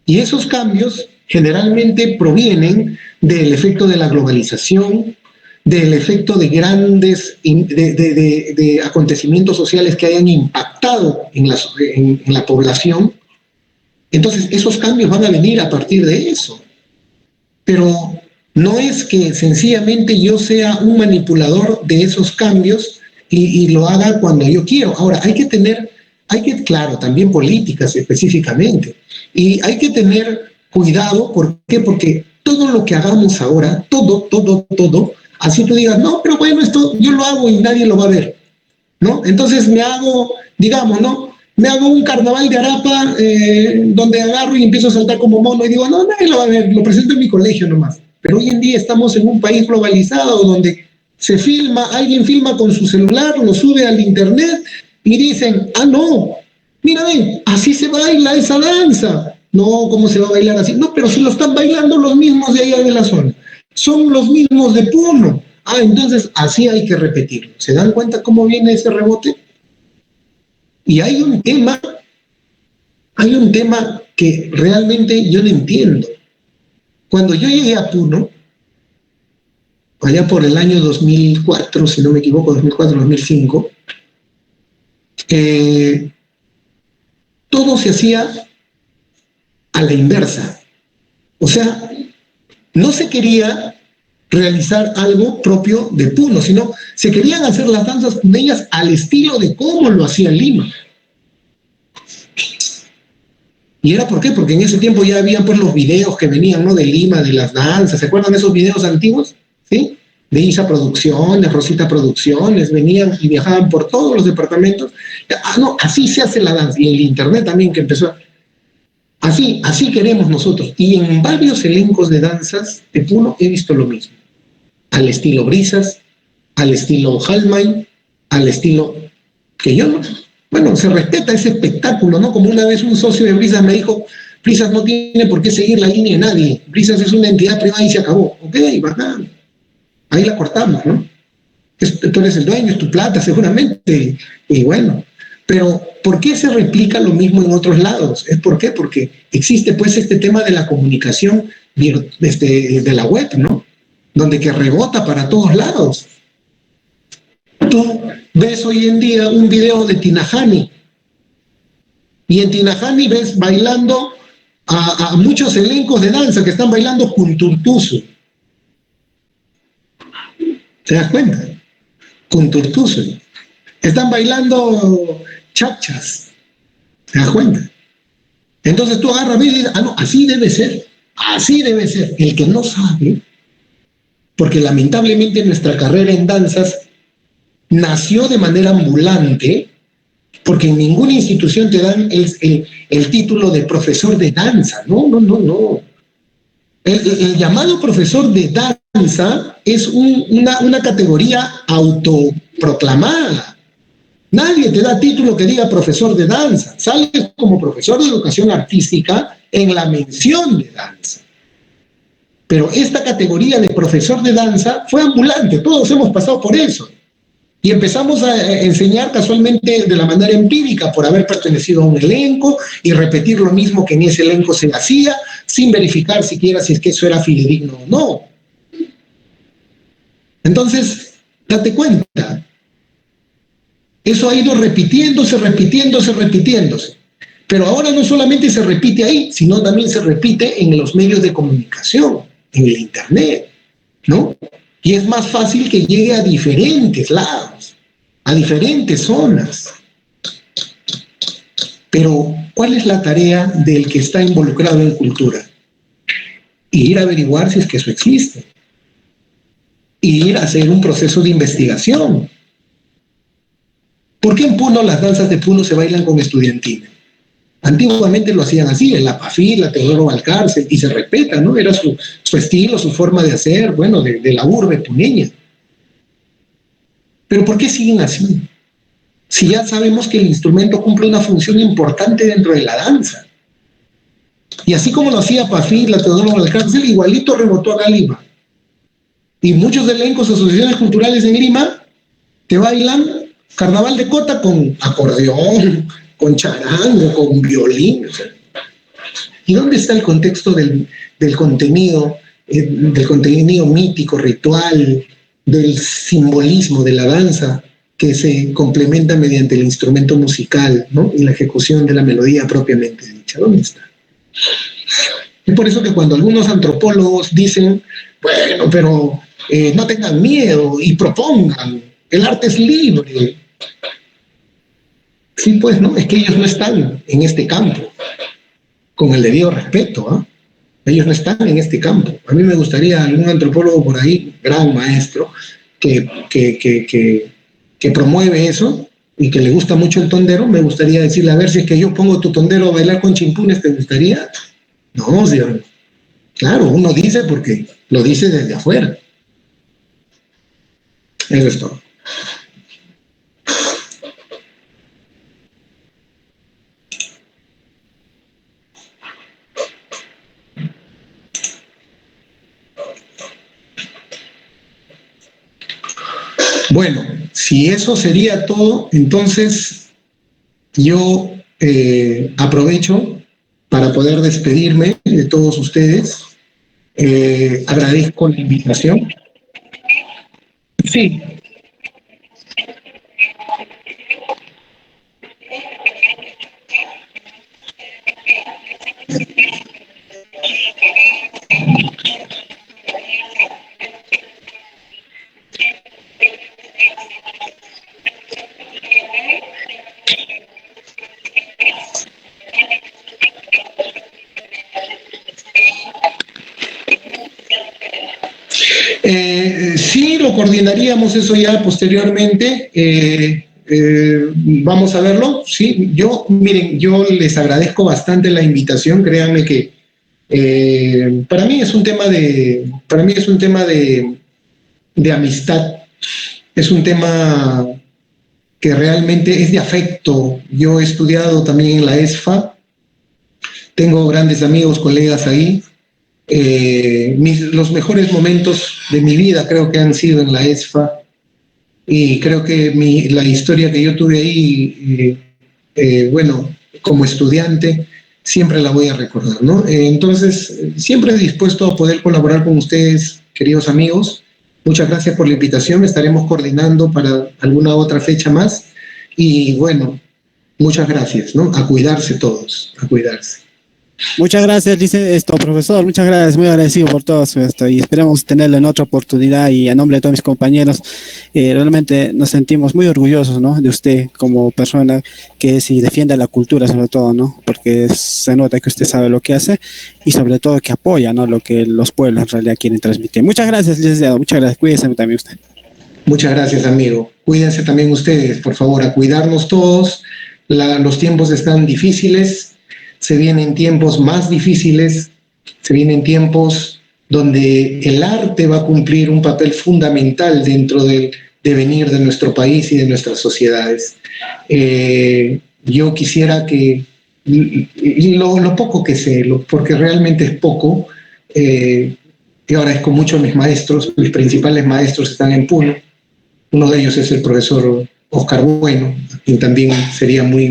Y esos cambios generalmente provienen del efecto de la globalización, del efecto de grandes de acontecimientos sociales que hayan impactado en la población. Entonces, esos cambios van a venir a partir de eso. Pero no es que sencillamente yo sea un manipulador de esos cambios y lo haga cuando yo quiero. Ahora, claro, también políticas específicamente. Y hay que tener cuidado, ¿por qué? Porque todo lo que hagamos ahora, todo, así tú digas, no, pero bueno, esto yo lo hago y nadie lo va a ver, ¿no? Entonces me hago un carnaval de Arapa donde agarro y empiezo a saltar como mono y digo, no, nadie lo va a ver, lo presento en mi colegio nomás. Pero hoy en día estamos en un país globalizado donde se filma, alguien filma con su celular, lo sube al internet y dicen, no, mira, ven, así se baila esa danza. No, ¿cómo se va a bailar así? No, pero si lo están bailando los mismos de allá de la zona. Son los mismos de Puno. Entonces así hay que repetirlo. ¿Se dan cuenta cómo viene ese rebote? Y hay un tema que realmente yo no entiendo. Cuando yo llegué a Puno, allá por el año 2004, si no me equivoco, 2004-2005, todo se hacía a la inversa. O sea, no se quería realizar algo propio de Puno, sino se querían hacer las danzas puneñas al estilo de cómo lo hacía Lima. ¿Y era por qué? Porque en ese tiempo ya habían pues los videos que venían, ¿no? De Lima, de las danzas. ¿Se acuerdan de esos videos antiguos? ¿Sí? De Isa Producciones, Rosita Producciones, venían y viajaban por todos los departamentos. Así se hace la danza. Y el internet también que empezó. Así queremos nosotros. Y en varios elencos de danzas de Puno he visto lo mismo. Al estilo Brisas, al estilo Hallmain, al estilo que yo no. Bueno, se respeta ese espectáculo, ¿no? Como una vez un socio de Brisas me dijo, Brisas no tiene por qué seguir la línea de nadie. Brisas es una entidad privada y se acabó. Ok, bacán. Ahí la cortamos, ¿no? Tú eres el dueño, es tu plata, seguramente. Y bueno, pero ¿por qué se replica lo mismo en otros lados? ¿Es por qué? Porque existe pues este tema de la comunicación de la web, ¿no? Donde que rebota para todos lados. Tú ves hoy en día un video de Tinahani, y en Tinahani ves bailando a muchos elencos de danza que están bailando Kunturtusu. ¿Te das cuenta? Kunturtusu. Están bailando chachas. ¿Te das cuenta? Entonces tú agarras y dices, no, así debe ser. Así debe ser. El que no sabe, porque lamentablemente nuestra carrera en danzas nació de manera ambulante, porque en ninguna institución te dan el título de profesor de danza. No. El llamado profesor de danza es una categoría autoproclamada. Nadie te da título que diga profesor de danza. Sales como profesor de educación artística en la mención de danza. Pero esta categoría de profesor de danza fue ambulante. Todos hemos pasado por eso. Y empezamos a enseñar casualmente de la manera empírica por haber pertenecido a un elenco y repetir lo mismo que en ese elenco se hacía, sin verificar siquiera si es que eso era fidedigno o no. Entonces, date cuenta, eso ha ido repitiéndose. Pero ahora no solamente se repite ahí, sino también se repite en los medios de comunicación, en el Internet, ¿no? Y es más fácil que llegue a diferentes lados, a diferentes zonas. Pero, ¿cuál es la tarea del que está involucrado en cultura? Ir a averiguar si es que eso existe. Ir a hacer un proceso de investigación. ¿Por qué en Puno las danzas de Puno se bailan con estudiantina? Antiguamente lo hacían así, en la Pafil, la Teodoro Valcárcel, y se respeta, ¿no? Era su estilo, su forma de hacer, bueno, de la urbe puneña. Pero ¿por qué siguen así? Si ya sabemos que el instrumento cumple una función importante dentro de la danza. Y así como lo hacía Pafil, la Teodoro Valcárcel, igualito rebotó acá en Lima. Y muchos elencos, asociaciones culturales en Lima, te bailan carnaval de cota con acordeón, con charango, con violín. O sea, ¿y dónde está el contexto del contenido mítico, ritual, del simbolismo de la danza que se complementa mediante el instrumento musical, ¿no? Y la ejecución de la melodía propiamente dicha? ¿Dónde está? Es por eso que cuando algunos antropólogos dicen, bueno, pero no tengan miedo y propongan, el arte es libre. Sí, pues, ¿no? Es que ellos no están en este campo, con el debido respeto, ¿ah? Ellos no están en este campo. A mí me gustaría algún antropólogo por ahí, gran maestro, que promueve eso y que le gusta mucho el tondero. Me gustaría decirle, a ver, si es que yo pongo tu tondero a bailar con chimpunes, ¿te gustaría? No, señor. Claro, uno dice porque lo dice desde afuera. Eso es todo. Bueno, si eso sería todo, entonces yo aprovecho para poder despedirme de todos ustedes. Agradezco la invitación. Sí. Sí, lo coordinaríamos eso ya posteriormente. Vamos a verlo. Sí, miren, yo les agradezco bastante la invitación. Créanme que para mí es un tema de amistad. Es un tema que realmente es de afecto. Yo he estudiado también en la ESFA. Tengo grandes amigos, colegas ahí. Los mejores momentos de mi vida creo que han sido en la ESFA, y creo que la historia que yo tuve ahí, bueno, como estudiante, siempre la voy a recordar, ¿no? Entonces, siempre dispuesto a poder colaborar con ustedes, queridos amigos. Muchas gracias por la invitación, estaremos coordinando para alguna otra fecha más. Y bueno, muchas gracias, ¿no? A cuidarse todos, a cuidarse. Muchas gracias, dice profesor, muchas gracias, muy agradecido por todo esto y esperemos tenerlo en otra oportunidad y a nombre de todos mis compañeros, realmente nos sentimos muy orgullosos, ¿no? De usted como persona que sí defiende la cultura sobre todo, ¿no? Porque se nota que usted sabe lo que hace y sobre todo que apoya, ¿no? Lo que los pueblos en realidad quieren transmitir. Muchas gracias, licenciado, muchas gracias, cuídese también usted. Muchas gracias, amigo. Cuídense también ustedes, por favor, a cuidarnos todos. Los tiempos están difíciles. Se vienen tiempos más difíciles, se vienen tiempos donde el arte va a cumplir un papel fundamental dentro del devenir de nuestro país y de nuestras sociedades. Yo quisiera que lo poco que sé, porque realmente es poco, yo agradezco mucho a mis maestros, mis principales maestros están en Puno, uno de ellos es el profesor Oscar Bueno, quien también sería muy